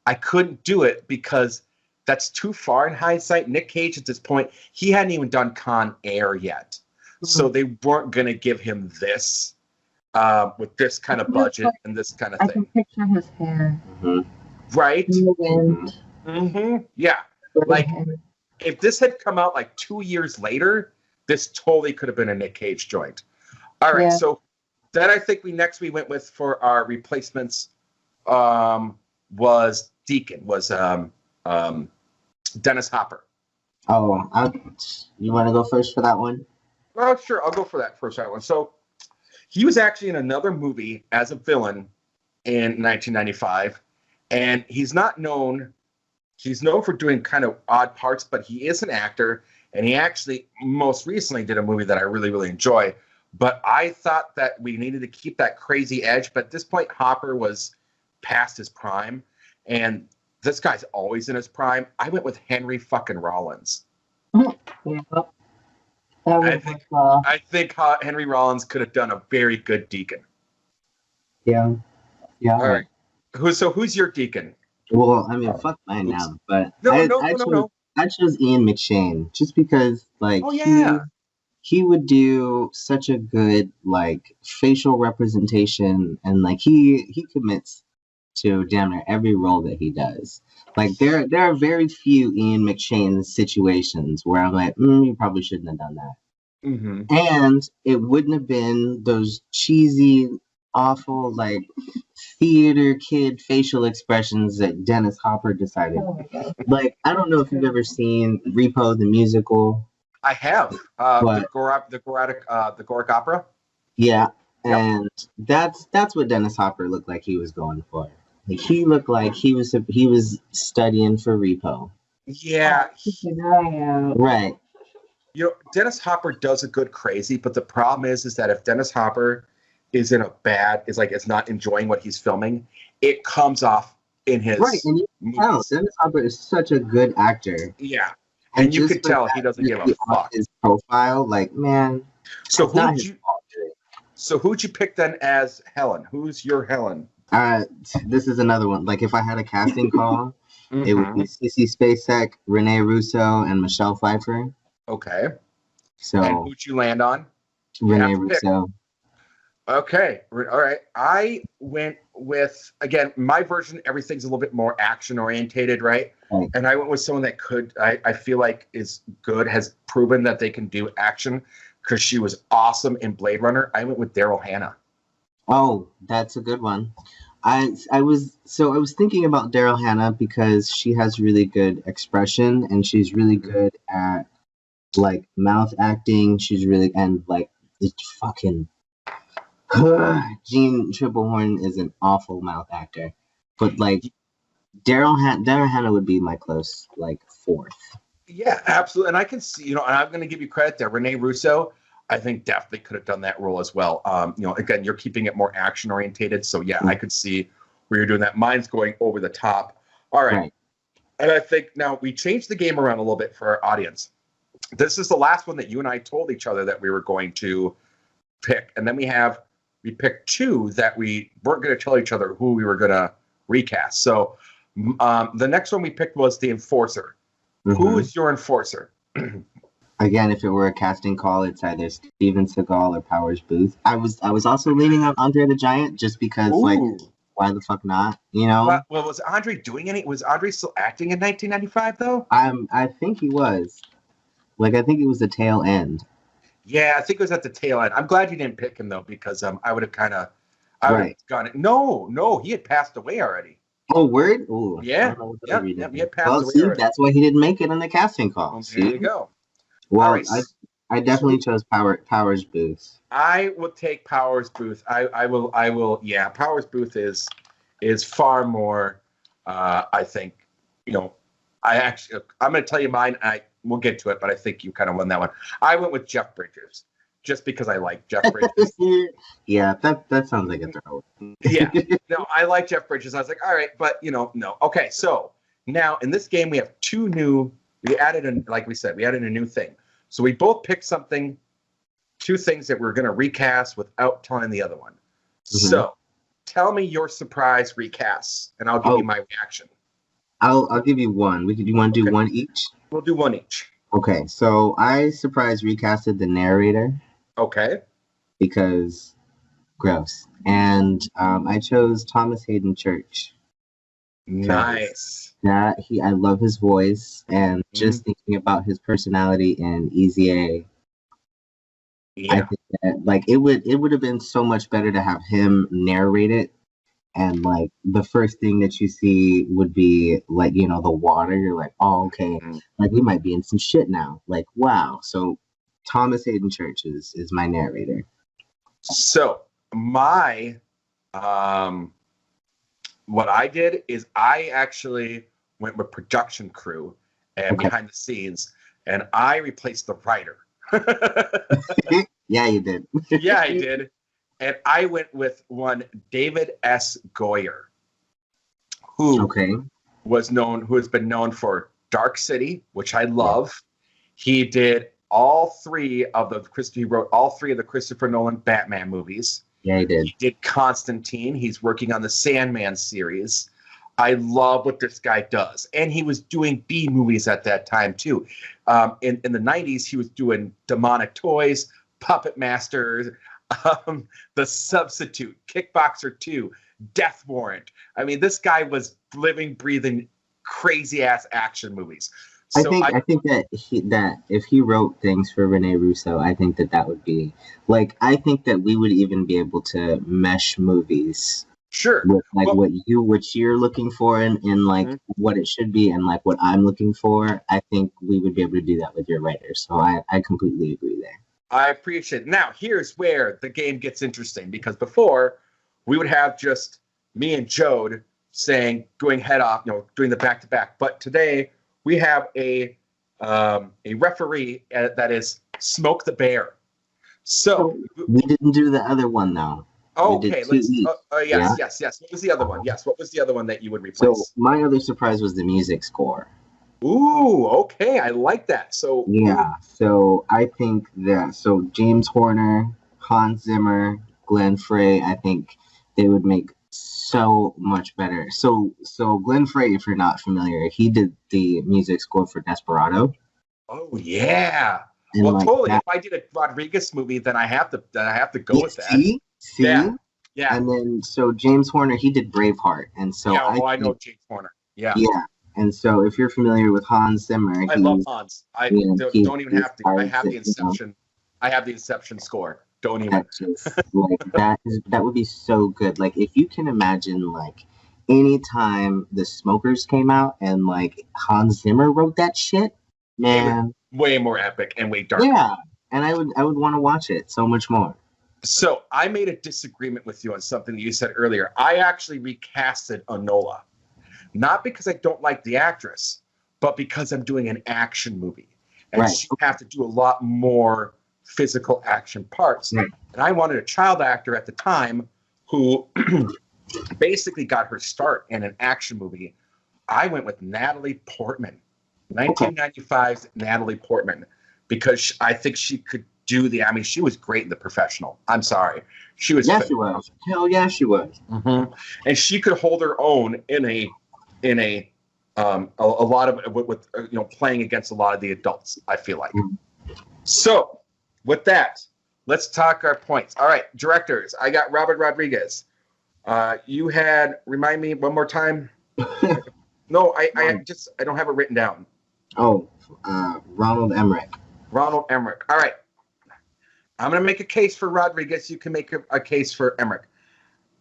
I couldn't do it because that's too far in hindsight. Nick Cage at this point, he hadn't even done Con Air yet. So they weren't going to give him this with this kind of budget and this kind of I thing. can picture his hair. Right? In the wind. Mm-hmm. Yeah. Like, if this had come out like 2 years later, this totally could have been a Nick Cage joint. All right. Yeah. So then I think we went with for our replacements was Deacon, was Dennis Hopper. Oh, you want to go first for that one? Oh, sure. I'll go for that first one. So he was actually in another movie as a villain in 1995, and he's known for doing kind of odd parts, but he is an actor, and he actually most recently did a movie that I really, really enjoy. But I thought that we needed to keep that crazy edge, but at this point, Hopper was past his prime, and this guy's always in his prime. I went with Henry fucking Rollins. Yeah. I think Henry Rollins could have done a very good Deacon. Yeah. All right. Who's your Deacon? Well, I mean, fuck mine now, but No. I chose Ian McShane just because, like, oh yeah, he would do such a good like facial representation, and like he commits to damn near every role that he does. Like there are very few Ian McShane situations where I'm like, you probably shouldn't have done that. Mm-hmm. And it wouldn't have been those cheesy, awful, like theater kid facial expressions that Dennis Hopper decided. Oh my God. Like, I don't know if you've ever seen Repo the musical. I have the Goric opera. Yeah, Yep. and that's what Dennis Hopper looked like he was going for. Like, he looked like he was studying for Repo. Yeah, Keep an eye out. Right. you know, Dennis Hopper does a good crazy, but the problem is that if Dennis Hopper is not enjoying what he's filming, it comes off in his Right, and you can tell movies. Dennis Hopper is such a good actor. Yeah, and you just could for tell that he doesn't to give a be on fuck. his profile, like, man. So it's not who'd his you fault. who'd you pick then as Helen? Who's your Helen? This is another one. Like, if I had a casting call, it would be Mhm. Sissy Spacek, Renee Russo, and Michelle Pfeiffer. Okay. So And who'd you land on? Renee have to pick. Russo. Okay. All right. I went with, again, my version, everything's a little bit more action orientated, right? Right. And I went with someone that I feel like is good, has proven that they can do action because she was awesome in Blade Runner. I went with Daryl Hannah. Oh, that's a good one. I was thinking about Daryl Hannah because she has really good expression and she's really good at like mouth acting. She's really and like it's fucking Gene Triplehorn is an awful mouth actor. But like Daryl Hannah would be my close like fourth. Yeah, absolutely. And I can see, and I'm going to give you credit there. Renee Russo, I think definitely could have done that role as well. Again, you're keeping it more action orientated. So yeah, I could see where you're doing that. Mine's going over the top. All right. And I think now we changed the game around a little bit for our audience. This is the last one that you and I told each other that we were going to pick. And then we picked two that we weren't going to tell each other who we were going to recast. So the next one we picked was the Enforcer. Mm-hmm. Who is your Enforcer? Again, if it were a casting call, it's either Steven Seagal or Powers Booth. I was also leaning on Andre the Giant just because, like, why the fuck not? You know? Well, was Andre doing any? Was Andre still acting in 1995 though? I think he was. Like, I think it was the tail end. Yeah, I think it was at the tail end. I'm glad you didn't pick him though, because I would have gone it. No, he had passed away already. Oh, word? Ooh, Yeah, he had passed away see, already. that's why he didn't make it on the casting call. Well, See? there you go. Well, All right. I definitely chose Powers Booth. I will take Powers Booth. I will. Yeah, Powers Booth is far more. I think. I'm going to tell you mine. We'll get to it, but I think you kind of won that one. I went with Jeff Bridges, just because I like Jeff Bridges. Yeah, that sounds like a throw. Yeah, no, I like Jeff Bridges. I was like, all right, but no. Okay, so now in this game we have two new we added like we said, we added a new thing. So we both picked something, two things that we're going to recast without telling the other one. So tell me your surprise recasts, and I'll give you my reaction. I'll give you one. Do you want to do one each? We'll do one each. Okay, so I surprise recasted the narrator. Okay. Because gross. And I chose Thomas Hayden Church. Nice. I love his voice, and just thinking about his personality in Easy A. Yeah. I think that like it would have been so much better to have him narrate it, and like the first thing that you see would be like, you know, the water. You're like, oh, okay, like we might be in some shit now. Like, wow. So Thomas Hayden Church is my narrator. So my what I did is I actually went with production crew and behind the scenes, and I replaced the writer. Yeah, you did. Yeah, I did. And I went with one David S. Goyer, who has been known for Dark City, which I love. He did he wrote all three of the Christopher Nolan Batman movies. Yeah, he did. He did Constantine. He's working on the Sandman series. I love what this guy does. And he was doing B movies at that time, too. In the 90s, he was doing Demonic Toys, Puppet Masters, The Substitute, Kickboxer 2, Death Warrant. I mean, this guy was living, breathing, crazy-ass action movies. So I think that if he wrote things for Rene Russo, I think that would be like, I think that we would even be able to mesh movies. Sure. With like what you're looking for and like what it should be and like what I'm looking for. I think we would be able to do that with your writer. So I completely agree there. I appreciate it. Now, here's where the game gets interesting, because before we would have just me and Jode going head off, doing the back-to-back. But today we have a referee that is Smoke the Bear. So we didn't do the other one though. Okay, yes. What was the other one? Yes, what was the other one that you would replace? So my other surprise was the music score. Ooh, okay, I like that. So so I think that James Horner, Hans Zimmer, Glenn Frey, I think they would make so much better. So Glenn Frey, if you're not familiar, he did the music score for Desperado. Oh yeah. And well, like totally. If I did a Rodriguez movie, then I have to go with that. See? Yeah. And then James Horner, he did Braveheart, and so I know James Horner. Yeah. And so if you're familiar with Hans Zimmer, I love Hans. I don't even have to. I have the Inception. I have the Inception score. Don't even. That would be so good. Like if you can imagine, like anytime the Smokers came out and like Hans Zimmer wrote that shit, man, way more epic and way darker. Yeah, and I would want to watch it so much more. So I made a disagreement with you on something that you said earlier. I actually recasted Enola, not because I don't like the actress, but because I'm doing an action movie, and she have to do a lot more physical action parts. Right. And I wanted a child actor at the time who basically got her start in an action movie. I went with Natalie Portman, 1995's Natalie Portman, because I think she could do she was great in The Professional. I'm sorry. She was. Yes, she was. Hell yeah, she was. Mm-hmm. And she could hold her own in a lot of with playing against a lot of the adults, I feel like. Mm-hmm. So with that, let's talk our points. All right, directors. I got Robert Rodriguez. You had, remind me one more time. No, I don't have it written down. Oh, Ronald Emmerich. Ronald Emmerich. All right. I'm going to make a case for Rodriguez. You can make a case for Emmerich.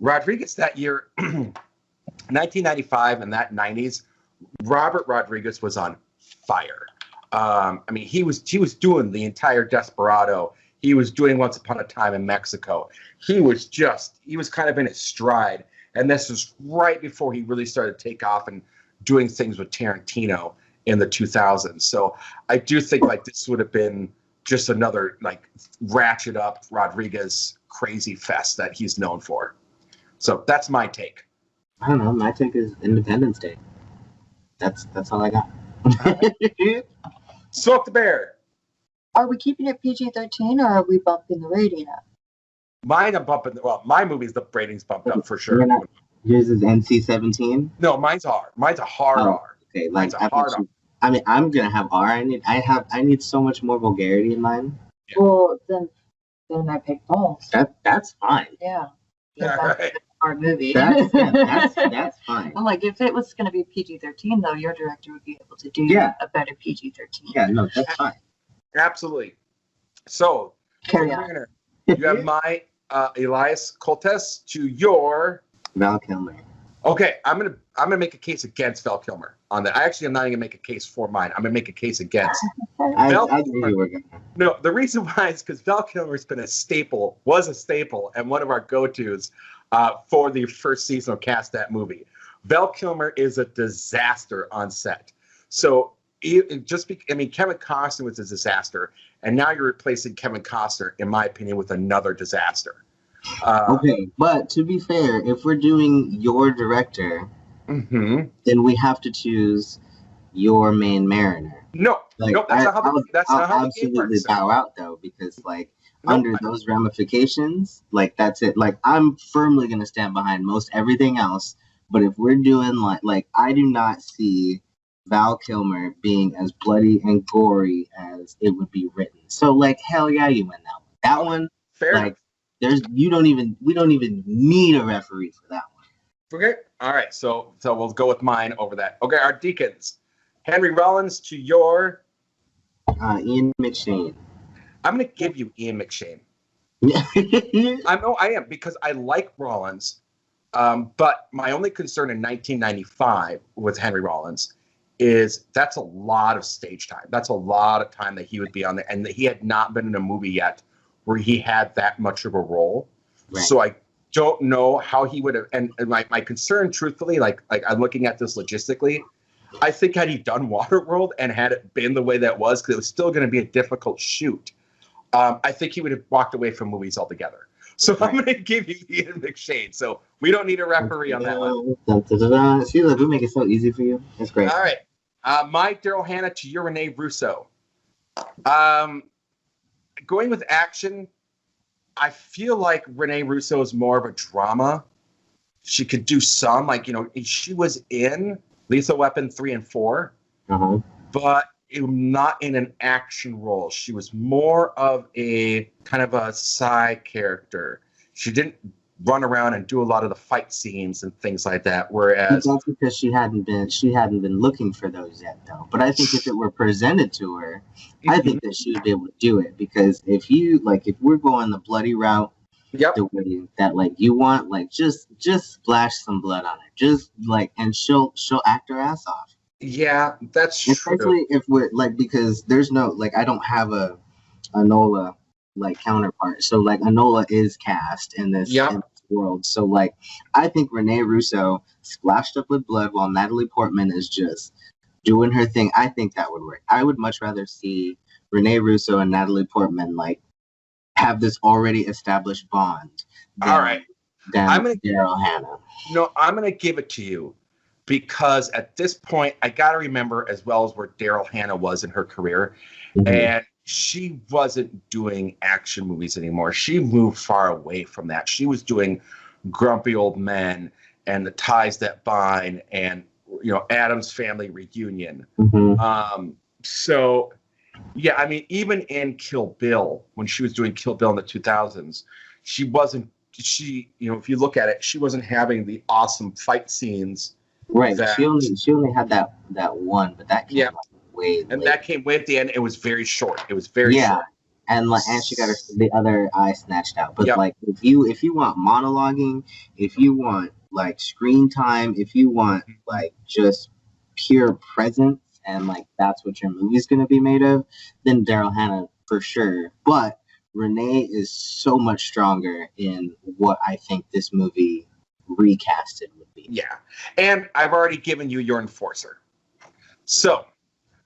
Rodriguez that year, 1995 and that 90s, Robert Rodriguez was on fire. He was doing the entire Desperado. He was doing Once Upon a Time in Mexico. He was kind of in his stride. And this was right before he really started to take off and doing things with Tarantino in the 2000s. So I do think like this would have been just another like ratchet up Rodriguez crazy fest that he's known for. So that's my take. I don't know. My take is Independence Day. That's all I got. Smoke the Bear. Are we keeping it PG-13 or are we bumping the rating up? Mine I'm bumping. Well, my movie's the ratings bumped up for sure. You're not- Yours is NC-17. No, mine's R. Mine's a hard Oh, R. okay, Mine's like a I hard thought R. you. I mean, I'm gonna have R. I need so much more vulgarity in mine. Yeah. Well, then I pick balls. That's fine. Yeah. Yeah, That's right. our movie. That's fine. I'm like, if it was going to be PG-13, though, your director would be able to do Yeah. a better PG-13. Yeah, no, that's fine. Absolutely. So, Carry on. winner, you have my Elias Coltes to your. Val Kilmer. Okay, I'm gonna make a case against Val Kilmer on that. I'm not gonna make a case for mine. I'm gonna make a case against. I Val knew Kilmer. you were gonna. No, the reason why is because Val Kilmer's been a staple, and one of our go-tos for the first season of Cast That Movie. Val Kilmer is a disaster on set. So Kevin Costner was a disaster, and now you're replacing Kevin Costner, in my opinion, with another disaster. Okay, but to be fair, if we're doing your director, Mm-hmm. then we have to choose your main mariner. No, Like, that's not how the game absolutely works. bow out though, because like Nope. under those ramifications, like that's it. Like I'm firmly gonna stand behind most everything else, but if we're doing like I do not see Val Kilmer being as bloody and gory as it would be written. So like hell yeah, you win that one. That one, Fair like we don't even need a referee for that one. Okay. All right. So we'll go with mine over that. Okay. Our deacons, Henry Rollins to your. Ian McShane. I'm going to give you Ian McShane. I am because I like Rollins, but my only concern in 1995 with Henry Rollins is that's a lot of stage time. That's a lot of time that he would be on there, and that he had not been in a movie yet where he had that much of a role. Right. So I don't know how he would have. And my concern, truthfully, like I'm looking at this logistically, I think had he done Waterworld and had it been the way that was, because it was still going to be a difficult shoot, I think he would have walked away from movies altogether. So I'm going to give you Ian McShane. So we don't need a referee on that one. See, look, we make it so easy for you. That's great. All right. My Daryl Hannah to your Rene Russo. Going with action, I feel like Rene Russo is more of a drama. She could do some, she was in Lethal Weapon 3 and 4, but not in an action role. She was more of a kind of a side character. She didn't run around and do a lot of the fight scenes and things like that. Whereas that's because she hadn't been looking for those yet, though. But I think if it were presented to her, I think that she would be able to do it. Because if we're going the bloody route, yep, the way that you want, just splash some blood on her, and she'll act her ass off. Yeah, that's true. Especially if we're because there's no I don't have a Enola counterpart. So Enola is cast in this, in this world. So I think Rene Russo splashed up with blood while Natalie Portman is just doing her thing. I think that would work. I would much rather see Rene Russo and Natalie Portman have this already established bond. All right. I'm gonna Daryl Hannah. No, I'm gonna give it to you because at this point I gotta remember as well as where Daryl Hannah was in her career. And she wasn't doing action movies anymore. She moved far away from that. She was doing Grumpy Old Men and The Ties That Bind and Addams Family Reunion. So yeah, I mean, even in Kill Bill, when she was doing Kill Bill in the 2000s, she wasn't. If you look at it, she wasn't having the awesome fight scenes. Right. She only had that one, but that came way and late. that came way at the end. It was very short. It was very short. And she got the other eye snatched out. But if you want monologuing, if you want screen time, if you want just pure presence, and that's what your movie's gonna be made of, then Daryl Hannah for sure. But Renee is so much stronger in what I think this movie recasted would be. Yeah. And I've already given you your enforcer. So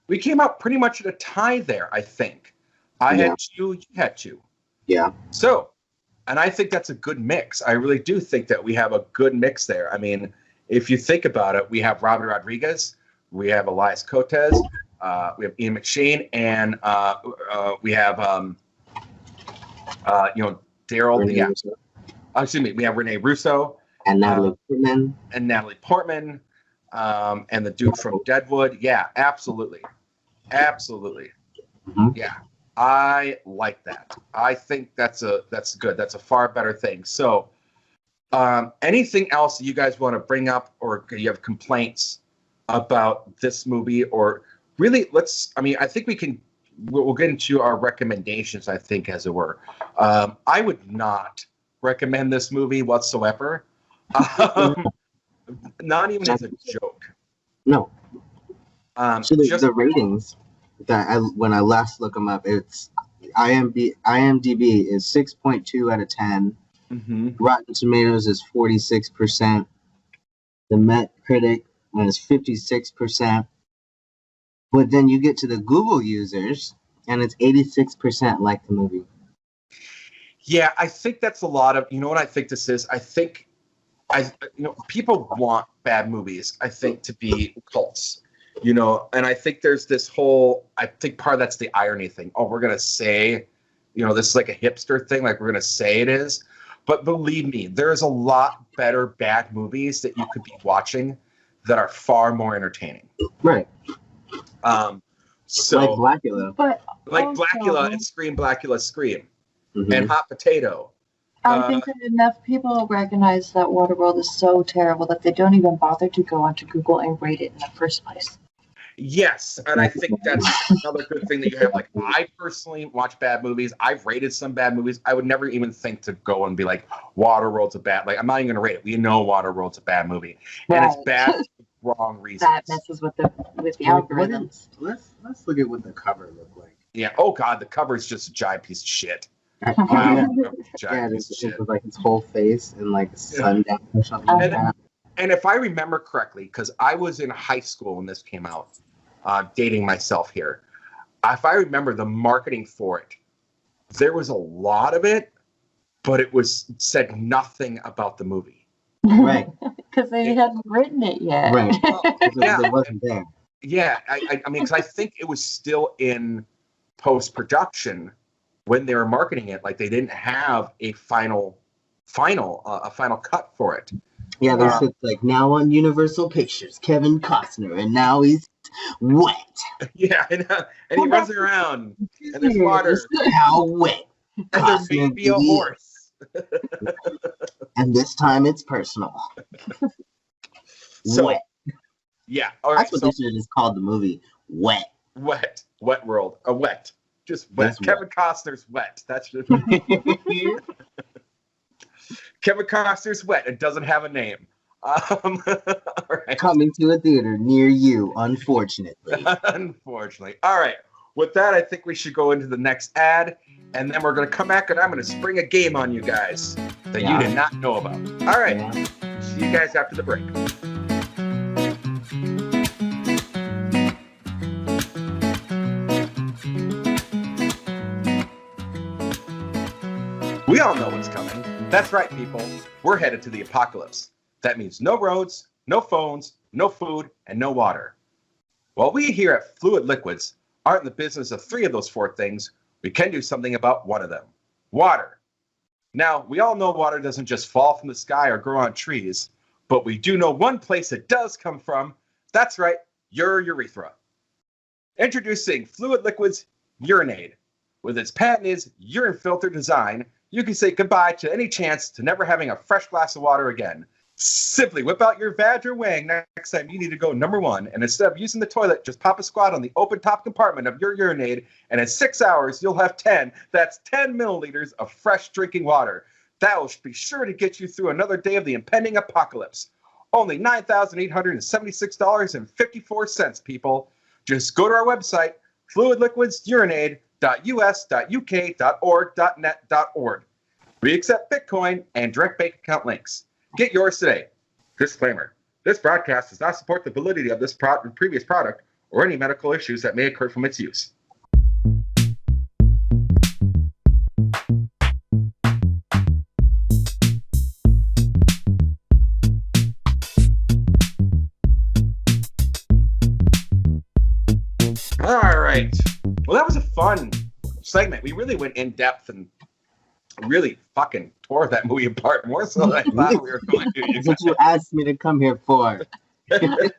we came out pretty much at a tie there, I think. I had 2, you had 2. Yeah. So, and I think that's a good mix. I really do think that we have a good mix there. I mean, if you think about it, we have Robert Rodriguez, we have Elias Cotes, we have Ian McShane, and we have Daryl. Renee Yeah, Russo. excuse me. We have Renee Russo And Natalie Portman. and Natalie Portman, and the dude from Deadwood. Yeah, absolutely. Mhm. Yeah, I like that. I think that's good. That's a far better thing. So, anything else that you guys want to bring up, or you have complaints about this movie, or really, I think we'll get into our recommendations, I think, as it were. I would not recommend this movie whatsoever. Not even as a joke. No. So Just the ratings that when I last look them up, it's IMDb is 6.2 out of 10. mhm. Rotten Tomatoes is 46%. The Metacritic is 56%. But then you get to the Google users, and it's 86% like the movie. Yeah, I think that's a lot of. You know what I think this is? I think, people want bad movies, I think, to be cults. And I think there's this whole. I think part of that's the irony thing. Oh, we're gonna say, this is like a hipster thing. Like we're gonna say it is, but believe me, there's a lot better bad movies that you could be watching that are far more entertaining. Right. So Like Blackula. But like also, Blackula and Scream, Blackula, Scream, Mhm. and Hot Potato. I think that enough people recognize that Waterworld is so terrible that they don't even bother to go onto Google and rate it in the first place. Yes, and I think that's another good thing that you have. Like, I personally watch bad movies. I've rated some bad movies. I would never even think to go and be like, Waterworld's a bad. Like, I'm not even going to rate it. We know Waterworld's a bad movie, and it's bad for the wrong reasons. That messes with the algorithms. Let's look at what the cover looked like. Yeah. Oh God, the cover's just a giant piece of shit. Yeah, Giant piece of it shit. was like his whole face and like sundown or something like that. And if I remember correctly, because I was in high school when this came out, dating myself here. If I remember the marketing for it, there was a lot of it, but it said nothing about the movie. Right. Because they hadn't written it yet. Right. Yeah. It wasn't there. Yeah, I mean, because I think it was still in post-production when they were marketing it. Like they didn't have a final cut for it. Yeah, they said like now on Universal Pictures, Kevin Costner, and now he's wet. Yeah, and he runs around, and there's water, How wet. and there may be a horse. And this time it's personal. So, Wet. yeah, all right. That's what So they should have called the movie. Wet. wet world, wet, just wet. Just Kevin Costner's wet. That's just Kevin Costner's wet. It doesn't have a name. All right. Coming to a theater near you, unfortunately. Unfortunately. All right. With that, I think we should go into the next ad, and then we're going to come back, and I'm going to spring a game on you guys that you did not know about. All right. Yeah. See you guys after the break. We all know what's coming. That's right, people. We're headed to the apocalypse. That means no roads, no phones, no food, and no water. While we here at Fluid Liquids aren't in the business of 3 of those 4 things, we can do something about one of them. Water. Now, we all know water doesn't just fall from the sky or grow on trees, but we do know one place it does come from. That's right, your urethra. Introducing Fluid Liquids Urinade. With its patented urine filter design, you can say goodbye to any chance to never having a fresh glass of water again. Simply whip out your vag or wang next time you need to go number 1, and instead of using the toilet, just pop a squat on the open top compartment of your urinade, and in 6 hours, you'll have 10 milliliters of fresh drinking water. That will be sure to get you through another day of the impending apocalypse. Only $9,876.54, people. Just go to our website, fluidliquidsurinade.us.uk.org.net.org. We accept Bitcoin and direct bank account links. Get yours today. Disclaimer. This broadcast does not support the validity of this previous product or any medical issues that may occur from its use. All right. Well, that was a fun segment. We really went in depth and really fucking tore that movie apart more so than I thought we were going to. That's what you asked me to come here for. That's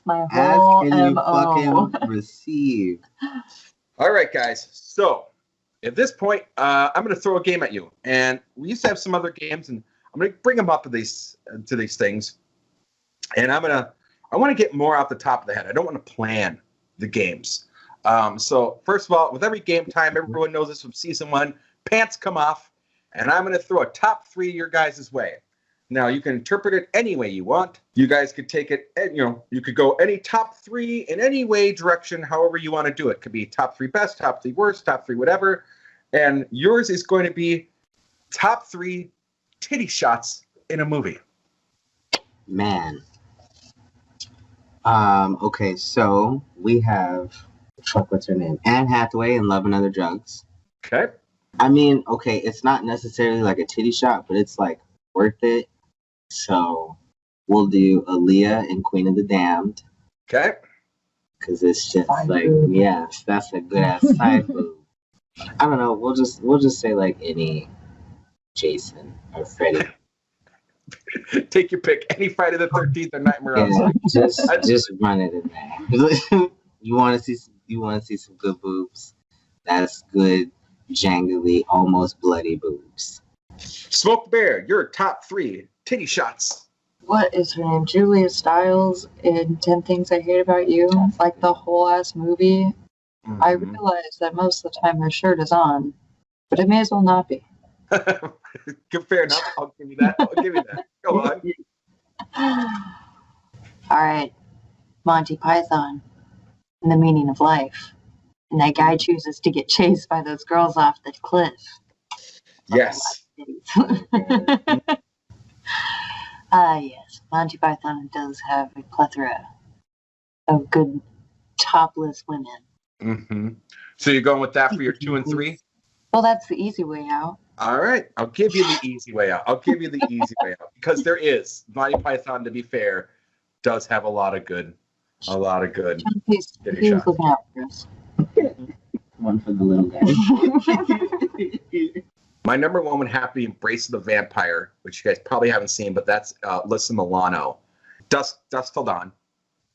my Ask whole and you MO. fucking receive. All right, guys. So at this point, I'm going to throw a game at you. And we used to have some other games, and I'm going to bring them up to these things. And I want to get more off the top of the head. I don't want to plan the games. So first of all, with every game time, everyone knows this from season 1, pants come off, and I'm going to throw a top 3 your guys' way. Now, you can interpret it any way you want. You guys could take it, you could go any top 3 in any way, direction, however you want to do it. Could be top 3 best, top 3 worst, top 3 whatever. And yours is going to be top 3 titty shots in a movie. Man. Okay, so we have, what's her name? Anne Hathaway in Love and Other Drugs. Okay. I mean, okay, it's not necessarily like a titty shot, but it's like worth it. So we'll do Aaliyah in Queen of the Damned. Okay. Because it's just Side like, boob. yes, that's a good ass side boob. I don't know. We'll just say like any Jason or Freddy. Take your pick. Any Friday the 13th or Nightmare on Yeah, Elm. just run it in there. You want to see some good boobs? That's good, jangly, almost bloody boobs. Smoke Bear, your top 3 titty shots. What is her name? Julia Stiles in 10 Things I Hate About You. Like the whole ass movie. Mm-hmm. I realize that most of the time her shirt is on, but it may as well not be. Good, fair enough. I'll give you that. Go on. All right, Monty Python and the Meaning of Life. And that guy chooses to get chased by those girls off the cliff. Yes. Yes, Monty Python does have a plethora of good topless women. Mm-hmm. So you're going with that for your 2 and 3? Well, that's the easy way out. All right. I'll give you the easy way out. Because there is. Monty Python, to be fair, does have a lot of good. He's Titty shots. looking out for us. One for the little guy. My number 1 would have to be Embrace of the Vampire, which you guys probably haven't seen, but that's Alyssa Milano. Dusk Till Dawn.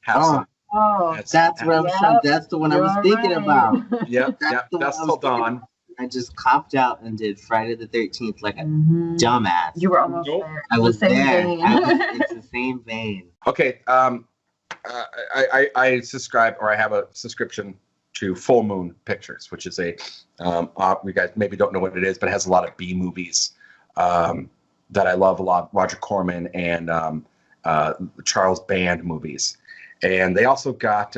Oh, That's what I was trying. That's the one I was thinking about. Yep. That's the one Dusk I was Till thinking Dawn. about. I just copped out and did Friday the 13th like a Mhm. dumbass. You were almost Nope. there. I was the same there. vein. It's the same vein. Okay. I subscribe, or I have a subscription to Full Moon Pictures, which is a you guys maybe don't know what it is, but it has a lot of B movies that I love a lot. Roger Corman and Charles Band movies, and they also got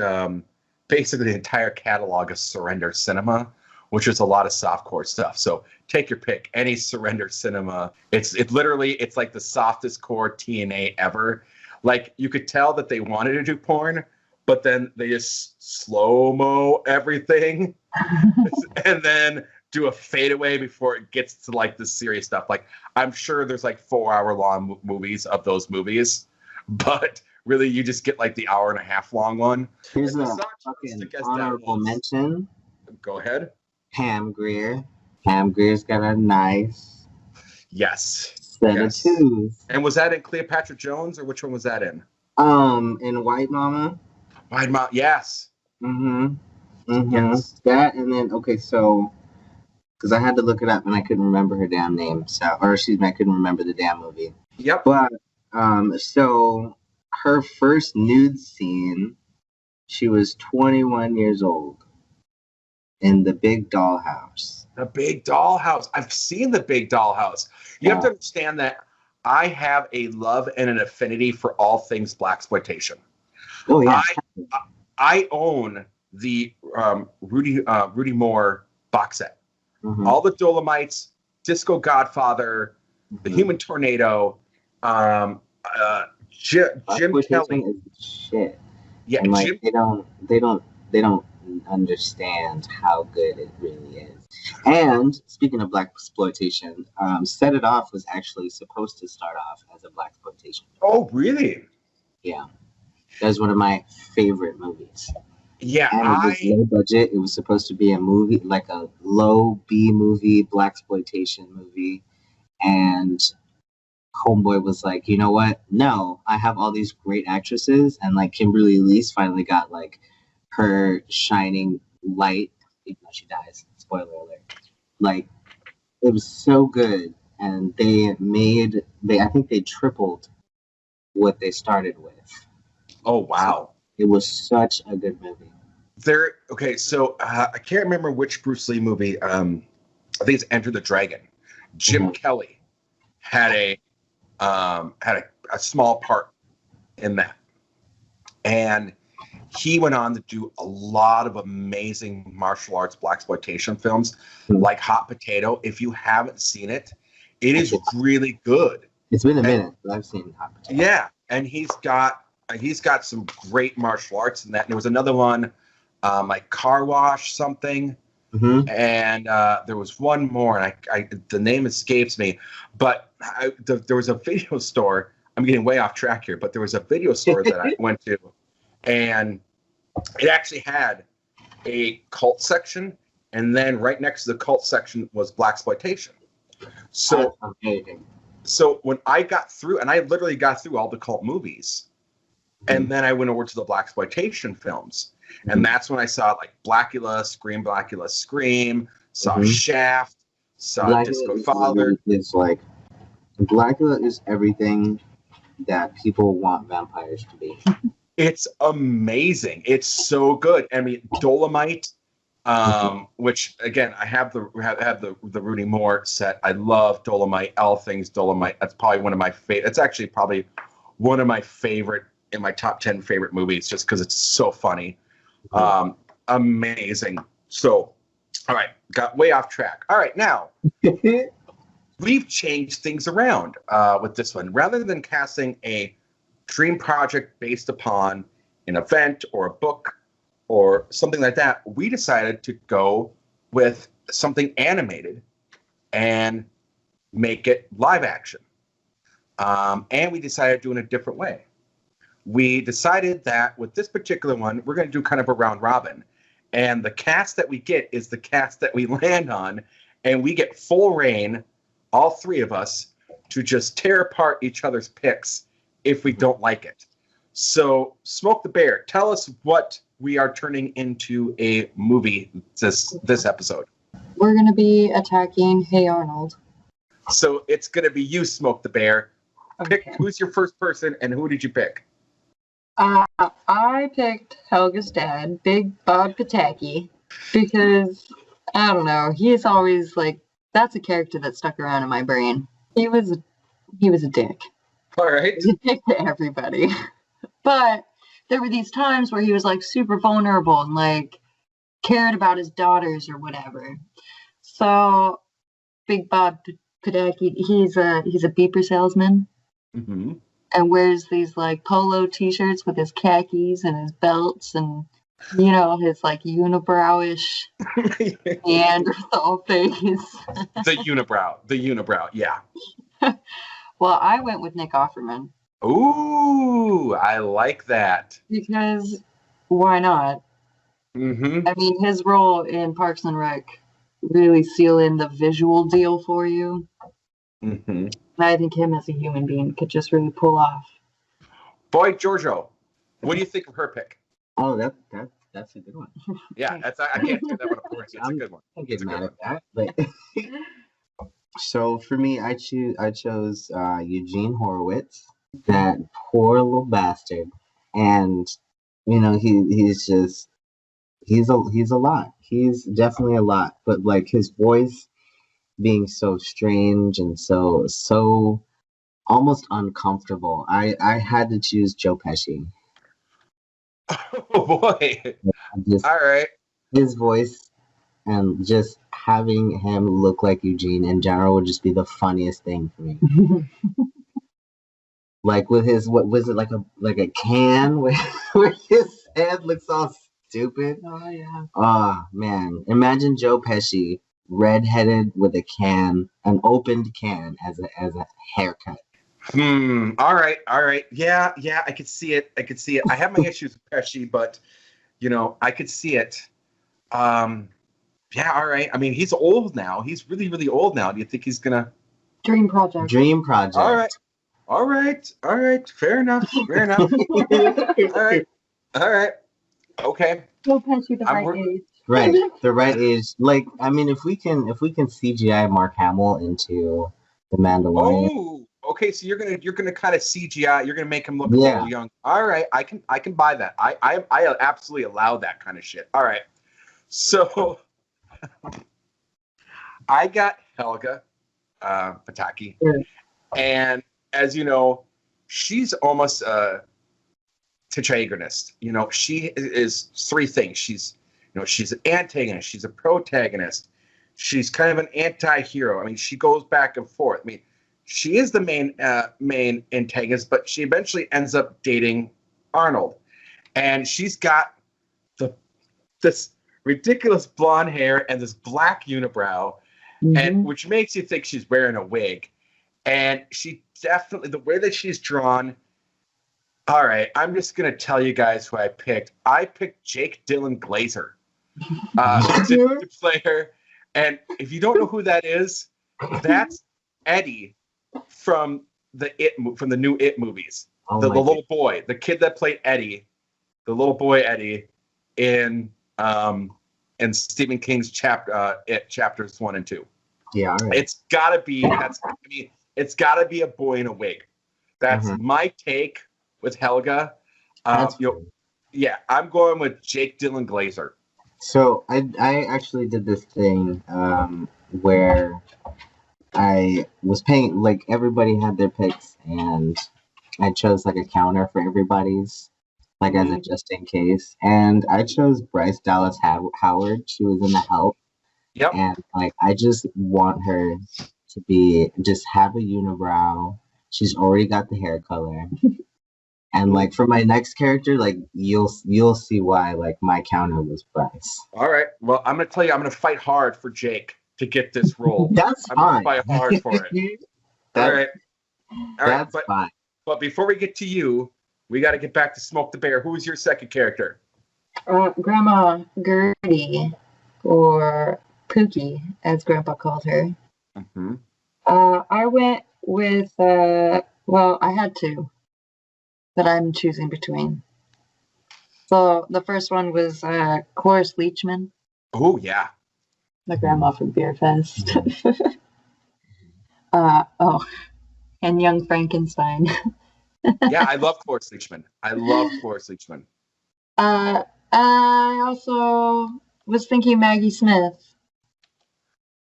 basically the entire catalog of Surrender Cinema, which is a lot of softcore stuff. So take your pick. Any Surrender Cinema. It's like the softest core TNA ever. Like, you could tell that they wanted to do porn, but then they just slow-mo everything and then do a fadeaway before it gets to like the serious stuff. Like, I'm sure there's like 4-hour-long movies of those movies, but really you just get like the hour-and-a-half long one. Here's And a misogynistic fucking as that honorable was- mention. Go ahead. Pam Grier. Pam Grier's got a nice Yes. set Yes. of twos. And was that in Cleopatra Jones, or which one was that in? In White Mama. Wide Mouth. Yes. Yes. That, and then okay, so because I had to look it up and I couldn't remember her damn name, I couldn't remember the damn movie. Yep. But so her first nude scene, she was 21 years old in The Big Dollhouse. The Big Dollhouse. I've seen The Big Dollhouse. You have to understand that I have a love and an affinity for all things blaxploitation. Oh yeah. I own the Rudy Moore box set. Mhm. All the Dolomites, Disco Godfather, The Human Tornado, Jim Kelly. Is shit. Yeah, And like Jim. they don't understand how good it really is. And speaking of blaxploitation, Set It Off was actually supposed to start off as a blaxploitation. Oh, really? Yeah, that was one of my favorite movies. Yeah, And it was low budget. It was supposed to be a movie, like a low B movie, blaxploitation movie. And Homeboy was like, you know what? No, I have all these great actresses, and like Kimberly Elise finally got like her shining light, even though she dies. Spoiler alert. Like it was so good, and I think they tripled what they started with. oh wow. It was such a good movie. Okay, so I can't remember which Bruce Lee movie. I think it's Enter the Dragon. Jim Kelly had a small part in that, and he went on to do a lot of amazing martial arts blaxploitation films, like Hot Potato. If you haven't seen it, it is really good. It's been a minute, but I've seen Hot Potato. Yeah, and he's got some great martial arts in that. And there was another one, like Car Wash something, and there was one more, and I the name escapes me. But there was a video store. I'm getting way off track here, but there was a video store that I went to, and it actually had a cult section, and then right next to the cult section was blaxploitation. So when I got through, and I literally got through all the cult movies, and then I went over to the blaxploitation films, and that's when I saw like Blackula, Scream, saw Shaft, saw Blackula Disco Father. Is like Blackula is everything that people want vampires to be. It's amazing. It's so good. I mean, Dolomite, which again, I have the Rudy Moore set. I love Dolomite, all things Dolomite. That's probably one of my favorite. It's actually probably one of my favorite in my top 10 favorite movies, just because it's so funny. Amazing. So, all right, got way off track. All right, now we've changed things around with this one. Rather than casting a dream project based upon an event or a book or something like that, we decided to go with something animated and make it live action. And we decided to do it in a different way. We decided that with this particular one, we're going to do kind of a round robin. And the cast that we get is the cast that we land on. And we get full reign, all three of us, to just tear apart each other's picks if we don't like it. So, Smoke the Bear, tell us what we are turning into a movie this episode. We're going to be attacking Hey Arnold. So, it's going to be you, Smoke the Bear. Pick Okay. who's your first person and who did you pick? I picked Helga's dad, Big Bob Pataki, because, I don't know, he's always like, that's a character that stuck around in my brain. He was a dick. All right. He was a dick to everybody. But there were these times where he was like super vulnerable and like cared about his daughters or whatever. So Big Bob Pataki, he's a beeper salesman. Mm-hmm. And wears these like polo t-shirts with his khakis and his belts and, you know, his like unibrowish Neanderthal face. The unibrow, yeah. Well, I went with Nick Offerman. Ooh, I like that. Because why not? Mm-hmm. I mean, his role in Parks and Rec really seal in the visual deal for you. Mm-hmm. And I think him as a human being could just really pull off. Boy Giorgio, what do you think of her pick? Oh, that's a good one. Yeah, I can't say that one, of course. It's a good one. I get mad at that, but so for me, I chose Eugene Horowitz, that poor little bastard, and you know he's a lot. He's definitely a lot, but like his voice being so strange and so almost uncomfortable. I had to choose Joe Pesci. Oh boy! All right. His voice and just having him look like Eugene in general would just be the funniest thing for me. Like with his, what was it, like a can where his head looks all stupid. Oh yeah. Oh man, imagine Joe Pesci redheaded with a can, an opened can as a haircut. All right. Yeah, I could see it. I have my issues with Pesci, but I could see it. Yeah, all right. I mean, he's old now. He's really, really old now. Do you think he's gonna? Dream project. Dream project. All right, all right, all right. Fair enough. Fair enough. All right, all right. Okay. Joe Pesci, the I'm right wor- age. Right, the right age. Like, I mean, if we can CGI Mark Hamill into the Mandalorian, Oh, okay. So you're gonna kind of CGI. You're gonna make him look a Yeah. little young. All right, I can buy that. I absolutely allow that kind of shit. All right. So I got Helga Pataki, Yeah. and as you know, she's almost a tetragonist. She is three things. She's an antagonist. She's a protagonist. She's kind of an anti-hero. I mean, she goes back and forth. I mean, she is the main antagonist, but she eventually ends up dating Arnold, and she's got this ridiculous blonde hair and this black unibrow, and which makes you think she's wearing a wig. And she definitely, the way that she's drawn. All right, I'm just gonna tell you guys who I picked. I picked Jake Dylan Glazer to play her. And if you don't know who that is, that's Eddie from the new It movies. Oh the my little boy, the kid that played Eddie, the little boy Eddie in Stephen King's chapters 1 and 2. Yeah, all right. It's gotta be it's gotta be a boy in a wig. That's my take with Helga. Yeah, I'm going with Jake Dylan Glazer. So I actually did this thing where I was paying, like, everybody had their picks, and I chose like a counter for everybody's, like, as a just in case. And I chose Bryce Dallas Howard. She was in The Help. Yep. And like, I just want her to just have a unibrow. She's already got the hair color. And like, for my next character, like, you'll see why, like, my counter was Bryce. All right. Well, I'm gonna tell you, I'm gonna fight hard for Jake to get this role. That's I'm fine. gonna fight hard for it. All right. All right. That's fine. But before we get to you, we got to get back to Smoke the Bear. Who is your second character? Grandma Gertie, or Pookie, as Grandpa called her. Mm-hmm. I went with, well, I had two that I'm choosing between. So the first one was Cloris Leachman, Oh yeah. the grandma from Beer Fest. And Young Frankenstein. Yeah, I love Cloris Leachman. I also was thinking Maggie Smith,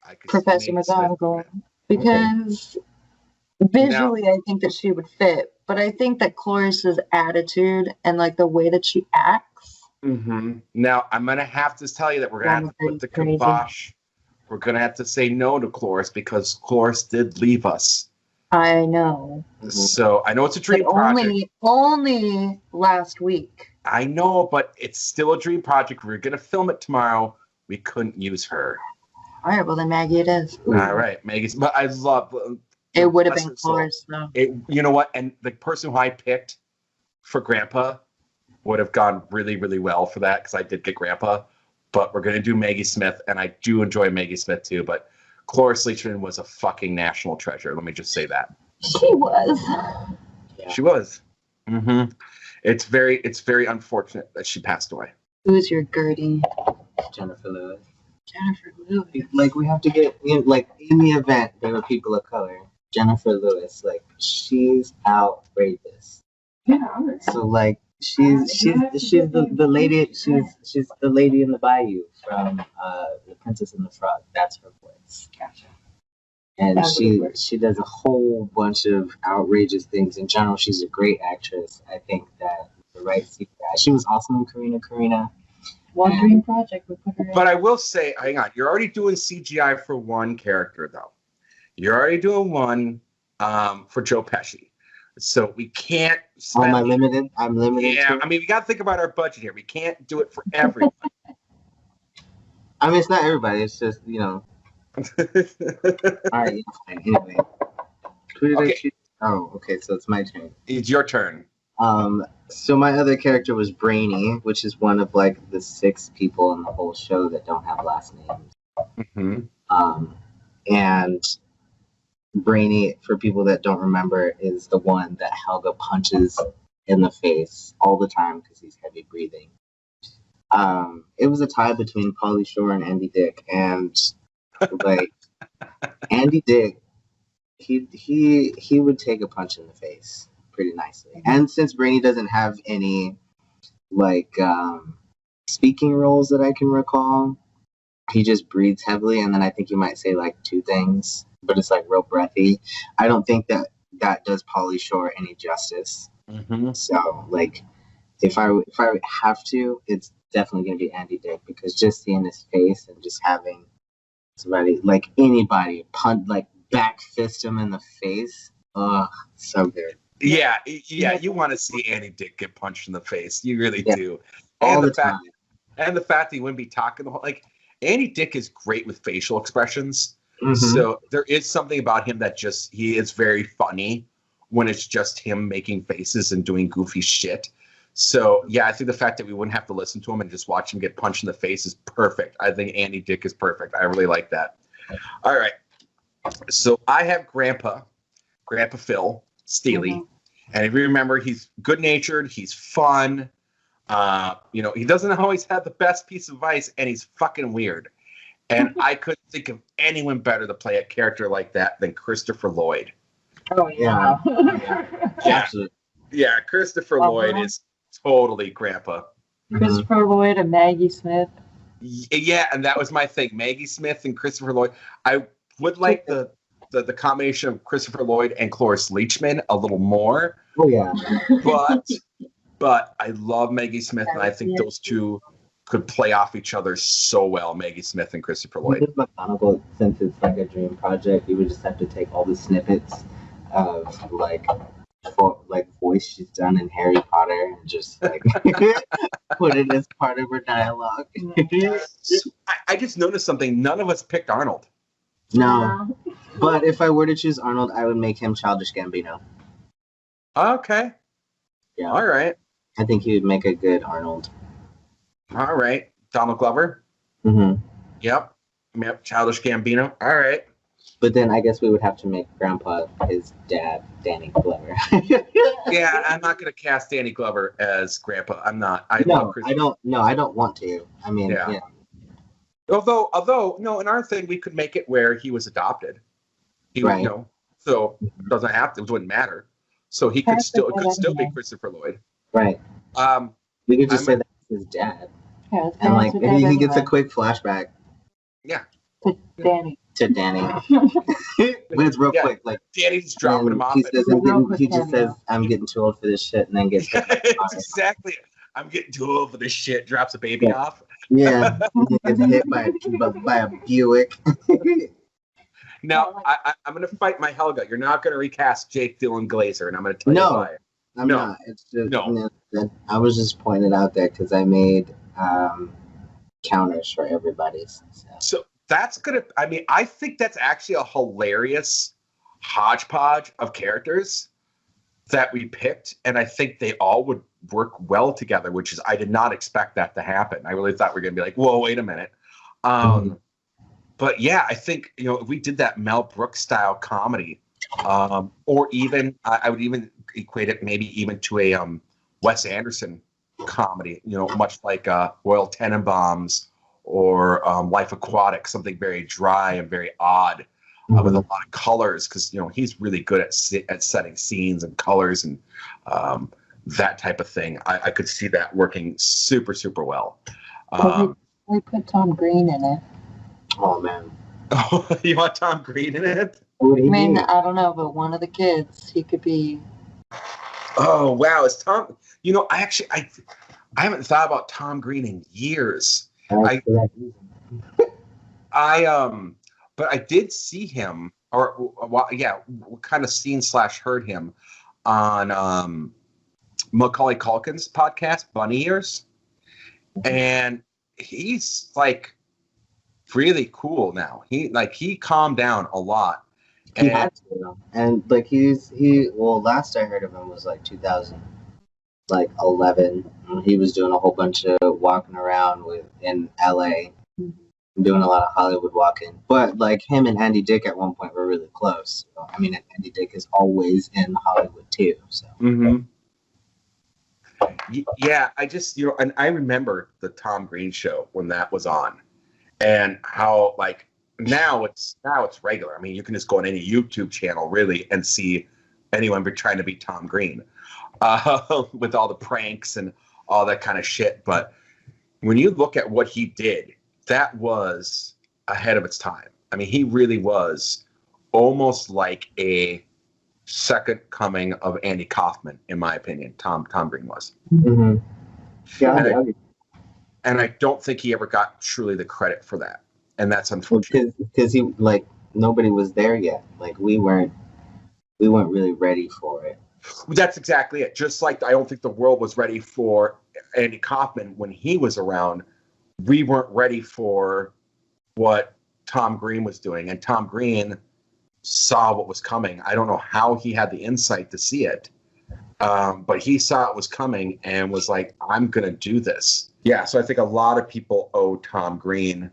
I could see Professor Maggie Smith. McGonagall, because visually I think that she would fit, but I think that Cloris's attitude and like the way that she acts. Mm-hmm. Now I'm gonna have to tell you that we're gonna have to put the Crazy. kibosh. We're gonna have to say no to Cloris because Cloris did leave us. I know. So I know it's a dream But project. only last week. I know, but it's still a dream project. We're gonna film it tomorrow. We couldn't use her. All right, well then Maggie it is. All right, Maggie's. But I love. It would have bless been her soul. Cloris though. You know what? And the person who I picked for Grandpa would have gone really, really well for that because I did get Grandpa. But we're gonna do Maggie Smith, and I do enjoy Maggie Smith too. But Cloris Leachman was a fucking national treasure. Let me just say that. She was. She was. Mm-hmm. It's very unfortunate that she passed away. Who's your Gertie? Jennifer Lewis. Jennifer Lewis. Like, we have to get in, like, in the event there were people of color. Jennifer Lewis, like, she's outrageous. So like, she's the lady. She's the lady in the bayou from The Princess and the Frog. That's her voice. Gotcha. And That would work. she does a whole bunch of outrageous things. In general, she's a great actress. I think that the right CGI. She was awesome in Karina. One dream project we put her in. But I will say, hang on, you're already doing CGI for one character though. You're already doing one for Joe Pesci. So we can't spend. I'm limited. Yeah, I mean, we got to think about our budget here. We can't do it for everyone. I mean, it's not everybody. It's just, All right. Fine. Anyway, who did I Okay. choose? Oh, okay. So it's my turn. It's your turn. So my other character was Brainy, which is one of like the 6 people in the whole show that don't have last names. Mm-hmm. And Brainy, for people that don't remember, is the one that Helga punches in the face all the time because he's heavy breathing. It was a tie between Pauly Shore and Andy Dick, and like Andy Dick, he would take a punch in the face pretty nicely. And since Brainy doesn't have any like speaking roles that I can recall, he just breathes heavily, and then I think he might say like 2 things, but it's like real breathy. I don't think that does Pauly Shore any justice. Mm-hmm. So like, if I have to, it's definitely gonna be Andy Dick, because just seeing his face and just having somebody, like anybody, like back fist him in the face, oh, so good. Yeah, you want to see Andy Dick get punched in the face. You really do. All And the time. And the fact that he wouldn't be talking the whole, like, Andy Dick is great with facial expressions. Mhm. So there is something about him that just, he is very funny when it's just him making faces and doing goofy shit. So yeah, I think the fact that we wouldn't have to listen to him and just watch him get punched in the face is perfect. I think Andy Dick is perfect. I really like that. All right. So I have Grandpa Phil Steely. Mhm. And if you remember, he's good-natured, he's fun. He doesn't always have the best piece of advice, and he's fucking weird. And I couldn't think of anyone better to play a character like that than Christopher Lloyd. Oh yeah. Yeah. Absolutely. Yeah, Christopher Lloyd is totally Grandpa. Christopher Lloyd and Maggie Smith. Yeah, and that was my thing. Maggie Smith and Christopher Lloyd. I would like the combination of Christopher Lloyd and Cloris Leachman a little more. Oh yeah. But I love Maggie Smith, and I think those two could play off each other so well, Maggie Smith and Christopher Lloyd. With McGonagall, since it's like a dream project, you would just have to take all the snippets of like voice she's done in Harry Potter and just like put it as part of her dialogue. I just noticed something. None of us picked Arnold. No, but if I were to choose Arnold, I would make him Childish Gambino. Okay. Yeah. All right. I think he would make a good Arnold. All right. Donald Glover. Mm-hmm. Yep. Childish Gambino. All right. But then I guess we would have to make Grandpa his dad, Danny Glover. Yeah, I'm not going to cast Danny Glover as Grandpa. I'm not. I don't want to. I mean, Yeah. yeah. Although, no, in our thing, we could make it where he was adopted. He Right. would, so it doesn't have to. It wouldn't matter. So he could still be Christopher Lloyd. Right. We could just say that's his dad. Yeah, it's And like pronounced he gets a anyway. quick flashback To Danny. to Danny. But it's real Yeah. quick. Like Danny's dropping him off. he says, he just says, I'm getting too old for this shit, and then gets It's exactly. I'm getting too old for this shit. Drops a baby Yeah. off. yeah, he gets hit by a Buick. Now, I'm going to fight my Helga. You're not going to recast Jake Dylan Glazer, and I'm going to tell you No. why. I'm No. not. It's just No. I was just pointing out there because I made counters for everybody's. So that's going to, I think that's actually a hilarious hodgepodge of characters that we picked, and I think they all would work well together, which is, I did not expect that to happen. I really thought we were going to be like, whoa, wait a minute. But yeah, I think, if we did that Mel Brooks style comedy, or even, I would even equate it maybe even to a Wes Anderson comedy, much like Royal Tenenbaums or Life Aquatic, something very dry and very odd with a lot of colors, because he's really good at setting scenes and colors and that type of thing. I could see that working super, super well. We put Tom Green in it. Oh man. You want Tom Green in it? What do I you mean, mean? I don't know, but one of the kids, he could be. Oh wow, is Tom? I haven't thought about Tom Green in years. But I did see him, kind of seen / heard him on Macaulay Culkin's podcast, Bunny Ears, and he's like really cool now. He calmed down a lot. He had to, and like last I heard of him was like 2000. like 11. He was doing a whole bunch of walking around in LA, doing a lot of Hollywood walking. But like him and Andy Dick at one point were really close. So, I mean, Andy Dick is always in Hollywood too. So. Yeah, I just and I remember the Tom Green show when that was on, and how like now it's regular. I mean, you can just go on any YouTube channel really and see anyone be trying to be Tom Green, with all the pranks and all that kind of shit. But when you look at what he did, that was ahead of its time. I mean, he really was almost like a second coming of Andy Kaufman, in my opinion. Tom Green was. Mm-hmm. Yeah, and I don't think he ever got truly the credit for that, and that's unfortunate. Because he like nobody was there yet. Like we weren't really ready for it. That's exactly it. Just like I don't think the world was ready for Andy Kaufman when he was around. We weren't ready for what Tom Green was doing, and Tom Green saw what was coming. I don't know how he had the insight to see it, but he saw it was coming and was like, I'm going to do this. Yeah, so I think a lot of people owe Tom Green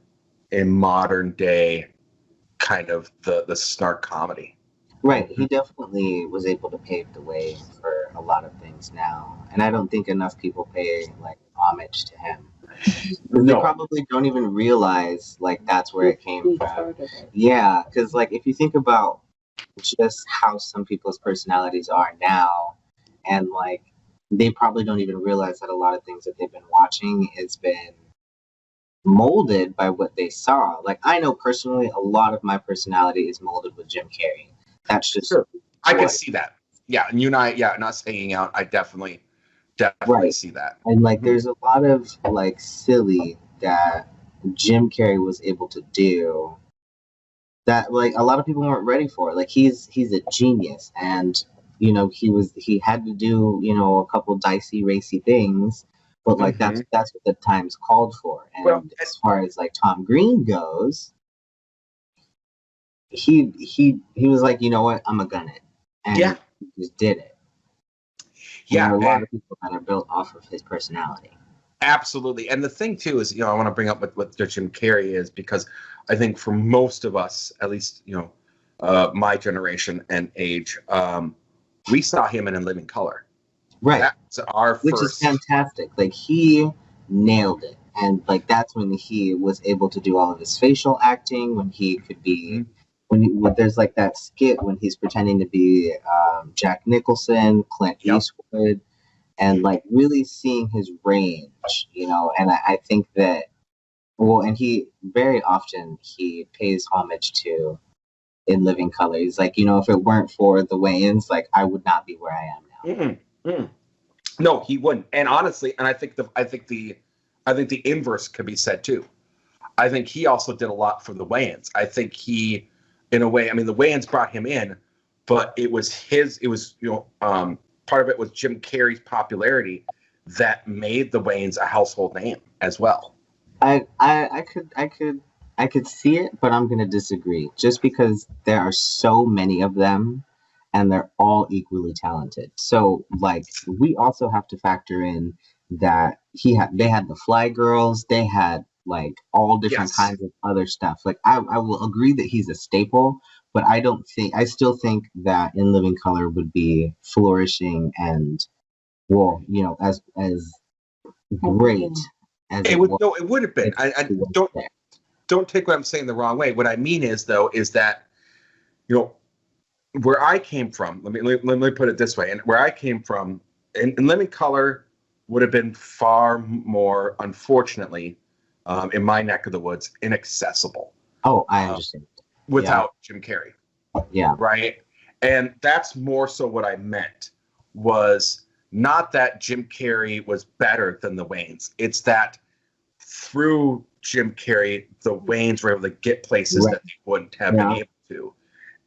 in modern day kind of the snark comedy. Right. He definitely was able to pave the way for a lot of things now. And I don't think enough people pay like homage to him. No. They probably don't even realize like that's where it came from. Yeah, because like if you think about just how some people's personalities are now, and like they probably don't even realize that a lot of things that they've been watching has been molded by what they saw. Like I know personally a lot of my personality is molded with Jim Carrey. That's just sure. I can see that. Yeah, and you and I, and us hanging out, I definitely see that. And like there's a lot of like silly that Jim Carrey was able to do that like a lot of people weren't ready for. Like he's a genius, and he had to do a couple dicey racy things, but like that's what the times called for. And as far as like Tom Green goes, he was like, you know what, I'm gonna gun it, and he just did it. Yeah, a lot of people that are built off of his personality. Absolutely. And the thing too is, I want to bring up what Jim Carrey is, because I think for most of us, at least, my generation and age, we saw him in Living Color. Right. That's our Which first. Is fantastic. Like he nailed it. And like that's when he was able to do all of his facial acting, when he could be when there's like that skit when he's pretending to be Jack Nicholson, Clint Eastwood, and like really seeing his range, and I think that, and he very often he pays homage to in Living Color. He's like, if it weren't for the Wayans, like I would not be where I am now. No, he wouldn't. And honestly, and I think the inverse could be said too. I think he also did a lot for the Wayans. I think he, in a way, I mean, the Wayans brought him in, but it was part of it was Jim Carrey's popularity that made the Wayans a household name as well. I could see it, but I'm gonna disagree. Just because there are so many of them, and they're all equally talented. So, like, we also have to factor in that they had the Fly Girls, they had like all different kinds of other stuff. Like, I will agree that he's a staple, but I still think that In Living Color would be flourishing and, as great as it would. No, it would have been. I don't take what I'm saying the wrong way. What I mean is that, where I came from, let me put it this way, and where I came from, in Living Color would have been far more, unfortunately, in my neck of the woods, inaccessible. Oh, I understand. Without Jim Carrey. Yeah. Right? And that's more so what I meant, was not that Jim Carrey was better than the Wayans. It's that through Jim Carrey, the Wayans were able to get places that they wouldn't have been able to.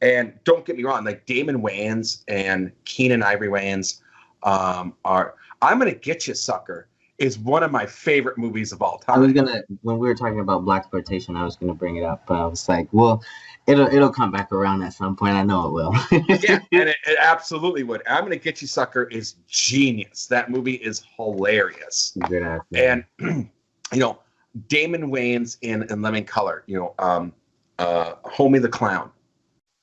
And don't get me wrong, like Damon Wayans and Keenan Ivory Wayans are, I'm Gonna Get You, Sucker is one of my favorite movies of all I time. was gonna, when we were talking about blaxploitation, I was gonna bring it up, but I was like, well, it'll come back around at some point. I know it will. Yeah, and it absolutely would. I'm Gonna Get You, Sucker is genius. That movie is hilarious. Good ass, And Damon Wayans in Living Color. Homie the Clown.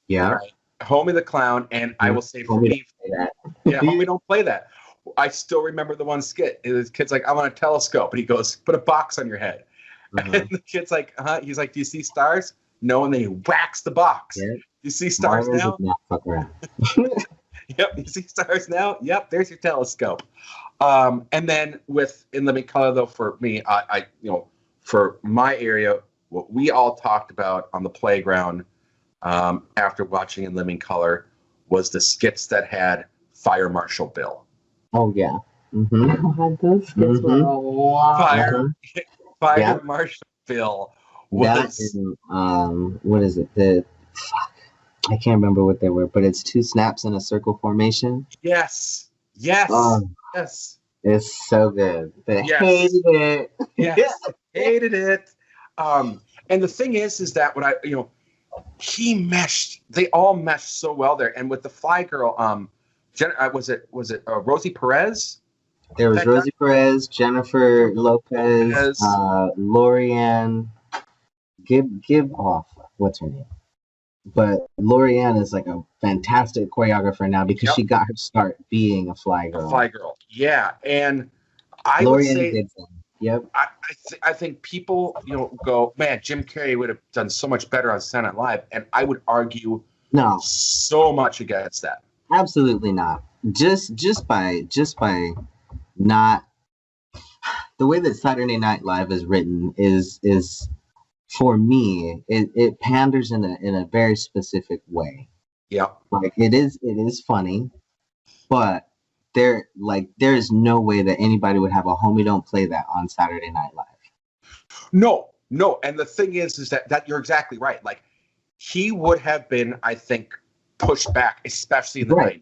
yeah. Right? Homie the Clown, and I will say for Homie me, Homie don't play that. I still remember the one skit. His kid's like, I want a telescope. And he goes, put a box on your head. And the kid's like, He's like, do you see stars? No. And then he whacks the box. Yeah. You see stars Mars now? does not fuck around. Yep. You see stars now? Yep. There's your telescope. And then in Living Color, though, for me, for my area, what we all talked about on the playground after watching In Living Color was the skits that had Fire Marshal Bill. Oh yeah. Mm-hmm. God, those skits were a lot. Fire Marshal Bill was what is it? I can't remember what they were, but it's two snaps in a circle formation. yes. Yes. It's so good. They Yes. hated it. Yes. Hated it. And the thing is that when they all meshed so well there. And with the Fly Girl, was it Rosie Perez? There was Rosie Perez, Jennifer Lopez, Lorianne. Give off. What's her name? But Lorianne is like a fantastic choreographer now because she got her start being a Fly Girl. A Fly Girl, yeah. And I Lorianne would say, Gibson. Yep. I think people, go, man, Jim Carrey would have done so much better on Saturday Night Live, and I would argue so much against that. Absolutely not. Just by not the way that Saturday Night Live is written is for me it panders in a very specific way. Yeah. Like it is funny, but there's no way that anybody would have a Homie Don't Play That on Saturday Night Live. No. And the thing is that you're exactly right. Like he would have been, I think, pushed back, especially in the 90s.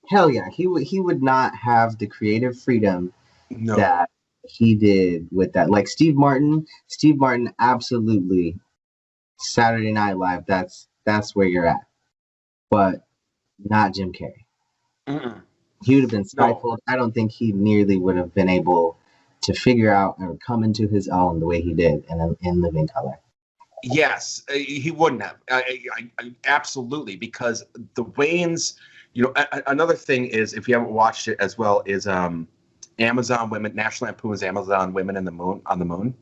Hell yeah. He would not have the creative freedom that he did with that. Like Steve Martin, absolutely Saturday Night Live, that's where you're at. But not Jim Carrey. Mm-mm. He would have been stifled. No. I don't think he nearly would have been able to figure out or come into his own the way he did in Living Color. Yes, he wouldn't have. I absolutely, because the Wayans, another thing is, if you haven't watched it as well, is Amazon Women, National Lampoon's Amazon Women on the Moon.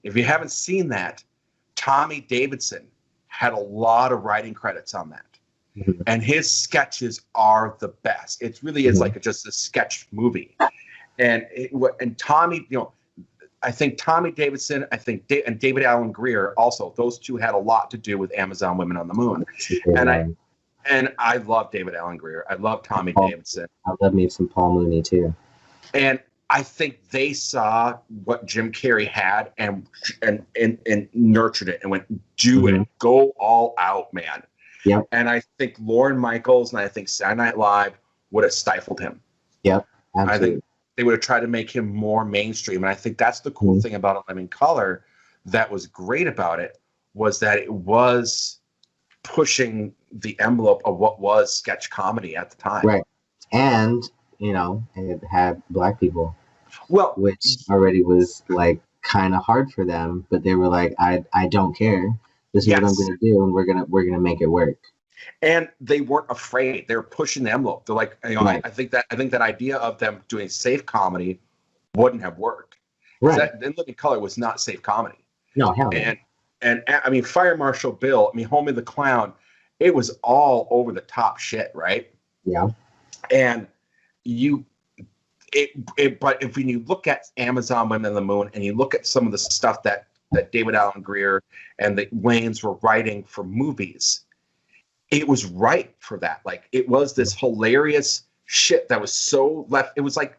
If you haven't seen that, Tommy Davidson had a lot of writing credits on that. Mm-hmm. And his sketches are the best. It really is like just a sketch movie. And Tommy, I think Tommy Davidson, and David Alan Grier also, those two had a lot to do with Amazon Women on the Moon. Yeah. And I love David Alan Grier. I love Tommy Davidson. I love me some Paul Mooney too. And I think they saw what Jim Carrey had and nurtured it and went, do it, go all out, man. Yep. And I think Lorne Michaels and I think Saturday Night Live would have stifled him. Yep. Absolutely. I think they would have tried to make him more mainstream. And I think that's the cool thing about In Living Color that was great about it, was that it was pushing the envelope of what was sketch comedy at the time. Right. And, it had Black people. Well, which already was like kind of hard for them, but they were like, I don't care. This is what I'm going to do, and we're gonna make it work. And they weren't afraid. They were pushing the envelope. They're like, right. I think that idea of them doing safe comedy wouldn't have worked. Right. In Living Color was not safe comedy. No, hell no. And I mean, Fire Marshal Bill, Homie the Clown, it was all over the top shit, right? Yeah. And but if when you look at Amazon Women on the Moon and you look at some of the stuff that David Alan Grier and the Wayans were writing for movies, it was right for that. Like it was this hilarious shit that was so left. It was like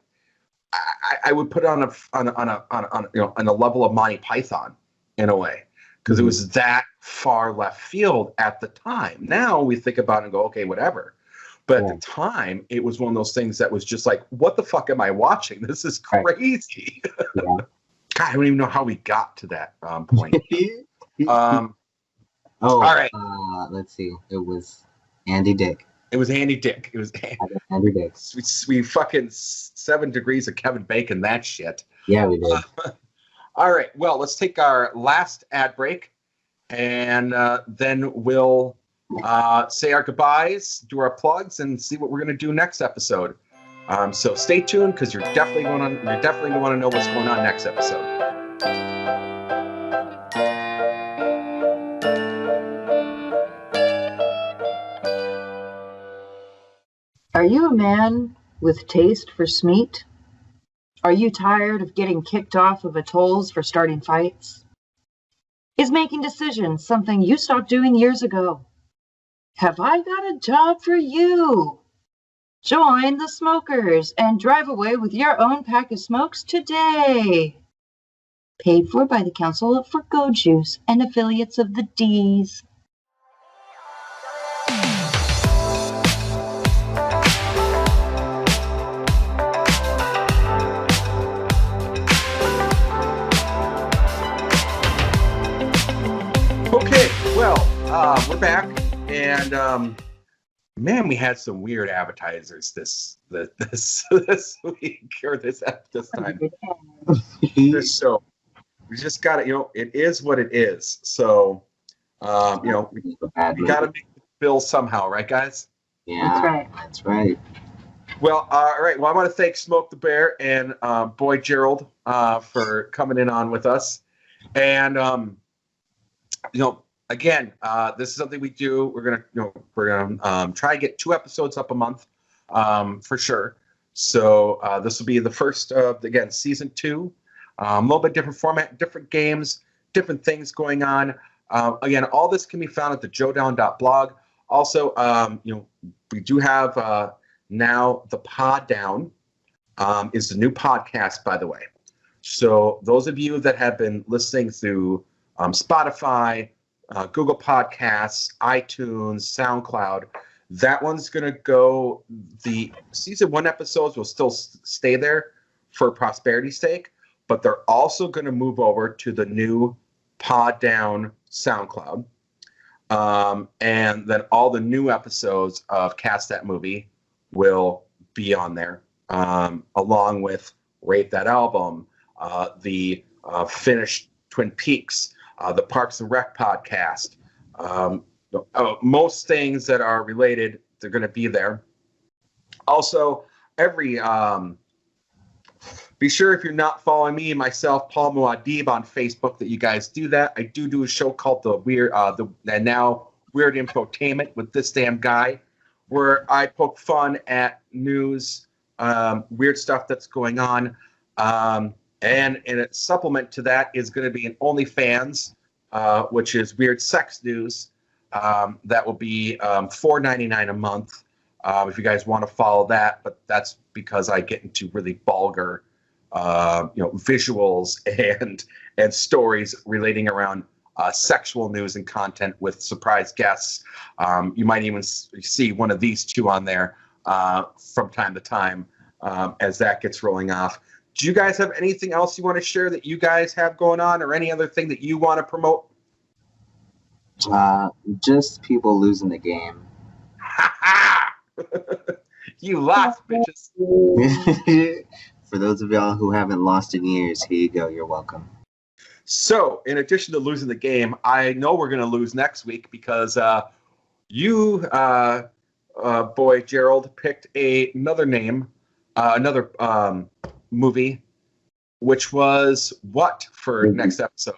I would put it on a level of Monty Python in a way, because it was that far left field at the time. Now we think about it and go, okay, whatever. But at the time, it was one of those things that was just like, what the fuck am I watching? This is crazy. Yeah. God, I don't even know how we got to that point. All right. Let's see. It was Andy Dick. It was Andy Dick. It was Andy Dick. we fucking 7 degrees of Kevin Bacon that shit. Yeah, we did. All right. Well, let's take our last ad break, and then we'll say our goodbyes, do our plugs, and see what we're going to do next episode. So stay tuned, because you're definitely going to want to know what's going on next episode. Are you a man with taste for smeat? Are you tired of getting kicked off of atolls for starting fights? Is making decisions something you stopped doing years ago? Have I got a job for you? Join the smokers and drive away with your own pack of smokes today. Paid for by the Council for Go Juice and affiliates of the D's. Okay, well, we're back, and man, we had some weird advertisers this week, or this time. So we just got to, it is what it is. So, we got to make the bill somehow, right, guys? Yeah, that's right. Well, all right. Well, I want to thank Smoke the Bear and Boy Georgerd for coming in on with us, and again, this is something we do. We're gonna try to get 2 episodes up a month, for sure. So this will be the first of, again, season 2. A little bit different format, different games, different things going on. Again, all this can be found at the joedown.blog. Also, we do have now the Pod Down is the new podcast, by the way. So those of you that have been listening through Spotify, Google Podcasts, iTunes, SoundCloud, that one's going to go, the season 1 episodes will still stay there for prosperity's sake, but they're also going to move over to the new Pod Down SoundCloud. And then all the new episodes of Cast That Movie will be on there, along with Rate That Album, the finished Twin Peaks, the Parks and Rec podcast. Most things that are related, they're going to be there. Also, be sure, if you're not following me and myself, Paul Muad'Dib, on Facebook, that you guys do that. I do a show called the Weird Infotainment with This Damn Guy, where I poke fun at news, weird stuff that's going on. And a supplement to that is going to be an OnlyFans, which is weird sex news. That will be $4.99 a month, if you guys want to follow that. But that's because I get into really vulgar, visuals and stories relating around sexual news and content with surprise guests. You might even see one of these 2 on there from time to time as that gets rolling off. Do you guys have anything else you want to share that you guys have going on, or any other thing that you want to promote? Just people losing the game. You lost, bitches. For those of y'all who haven't lost in years, here you go. You're welcome. So, in addition to losing the game, I know we're going to lose next week, because you, Boy Gerald, picked another name, another movie, which was what for next episode?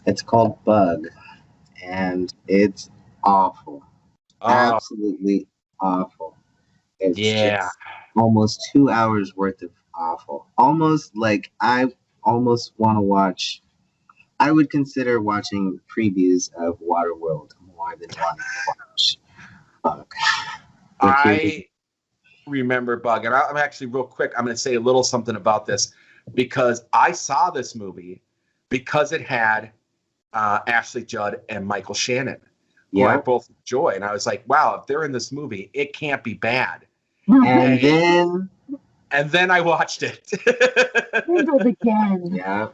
It's called Bug, and it's awful. Absolutely awful. It's almost 2 hours worth of awful. Almost like I almost want to watch. I would consider watching previews of Waterworld more than wanting to watch Bug. I remember Bug, and I'm actually, real quick, I'm going to say a little something about this, because I saw this movie because it had Ashley Judd and Michael Shannon. who I Yeah. both enjoy. And I was like, wow, if they're in this movie, it can't be bad. And then I watched it. Again. yeah.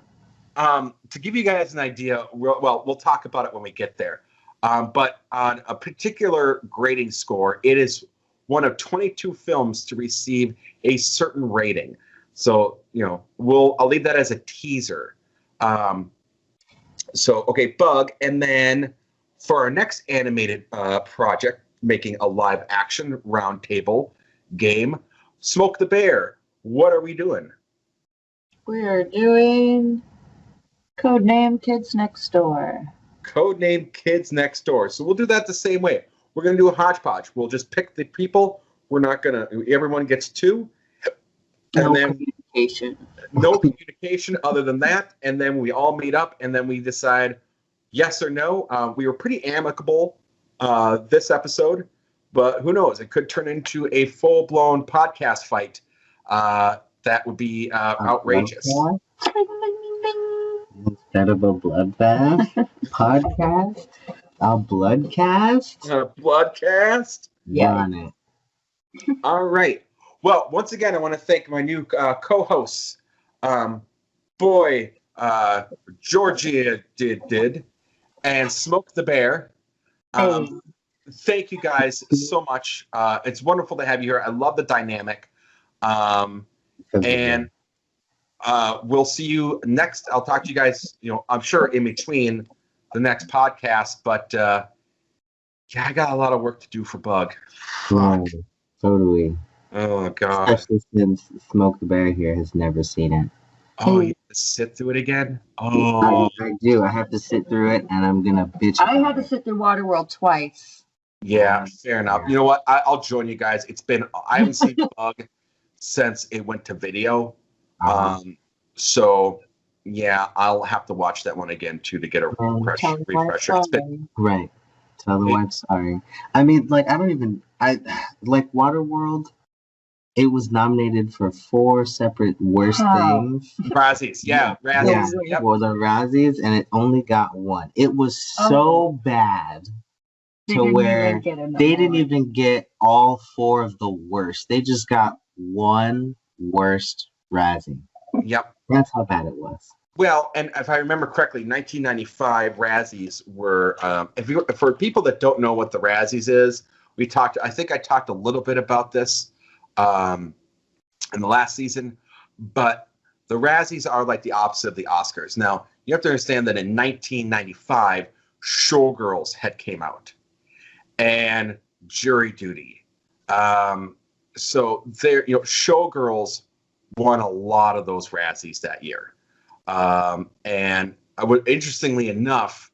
To give you guys an idea, we'll talk about it when we get there. But on a particular grading score, it is one of 22 films to receive a certain rating. So, I'll leave that as a teaser. Okay, Bug. And then for our next animated project, making a live action roundtable game, Smoke the Bear. What are we doing? We are doing Codename Kids Next Door. Codename Kids Next Door. So we'll do that the same way. We're going to do a hodgepodge. We'll just pick the people. We're not going to, everyone gets 2. And No then communication. no communication other than that. And then we all meet up and then we decide yes or no. We were pretty amicable this episode, but who knows? It could turn into a full-blown podcast fight. That would be outrageous. Instead of a bloodbath podcast, a bloodcast. Bloodcast. Yeah. On it. All right. Well, once again, I want to thank my new co-hosts, Boy Georgerd did, and Smoke the Bear. Thank you guys so much. It's wonderful to have you here. I love the dynamic. And we'll see you next. I'll talk to you guys, I'm sure in between the next podcast, but I got a lot of work to do for Bug. Oh, so do we. Oh, God. Especially since Smoke the Bear here has never seen it. Oh, you have to sit through it again? Oh. I do. I have to sit through it, and I'm going to bitch. I had to sit through Waterworld twice. Yeah, fair enough. You know what? I'll join you guys. I haven't seen Bug since it went to video. So, yeah, I'll have to watch that one again, too, to get a refresher. It's been, right. Tell the wife sorry. I mean, Waterworld, it was nominated for 4 separate worst things. Razzies, yeah. Razzies. Yeah, well, the Razzies, and it only got 1. It was so bad to where they didn't even get all 4 of the worst. They just got 1 worst Razzie. Yep. That's how bad it was. Well, and if I remember correctly, 1995 Razzies were, for people that don't know what the Razzies is, I think I talked a little bit about this in the last season, but the Razzies are like the opposite of the Oscars. Now, you have to understand that in 1995, Showgirls had came out and Jury Duty. So there, Showgirls won a lot of those Razzies that year. And interestingly enough,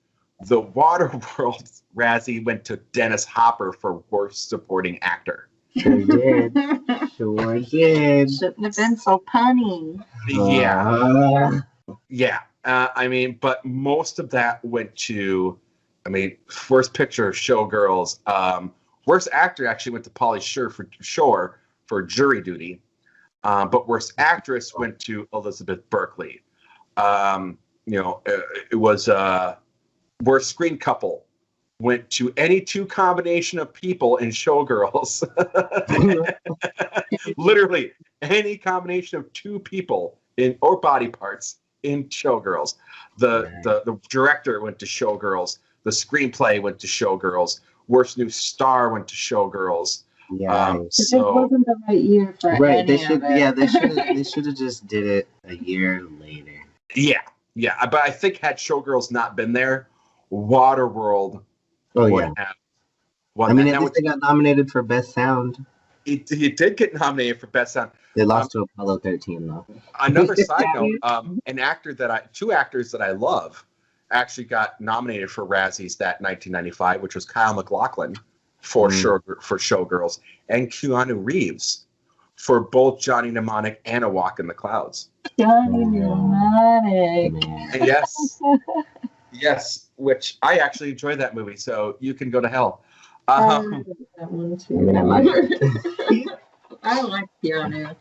the Waterworld Razzie went to Dennis Hopper for Worst Supporting Actor. Sure did. Sure did. Shouldn't have been so punny. Yeah. Yeah. But most of that went to, Worst Picture, Showgirls. Worst Actor actually went to Pauly Shore for Jury Duty. But Worst Actress went to Elizabeth Berkley. It was Worst Screen Couple went to any 2 combination of people in Showgirls. Literally any combination of 2 people or body parts in Showgirls. The director went to Showgirls. The screenplay went to Showgirls. Worst New Star went to Showgirls. Yeah. It wasn't the right year for right. They should have just did it a year later. Yeah. But I think had Showgirls not been there, Waterworld would have won. At least they got nominated for Best Sound. It did get nominated for Best Sound. They lost to Apollo 13, though. Another side note, two actors that I love actually got nominated for Razzies that 1995, which was Kyle MacLachlan for Showgirls and Keanu Reeves for both Johnny Mnemonic and A Walk in the Clouds. Johnny Mnemonic. Yes, which I actually enjoyed that movie, so you can go to hell. That one too. I like Keanu.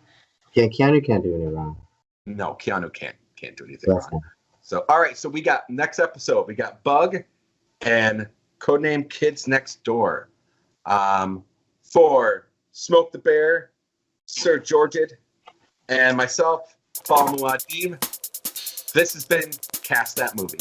Yeah, Keanu can't do any wrong. No, Keanu can't do anything wrong. So, all right, so we got next episode. We got Bug and codename Kids Next Door. For Smoke the Bear, Sir Georgerd, and myself, Paul Muad'Dib, this has been Cast That Movie.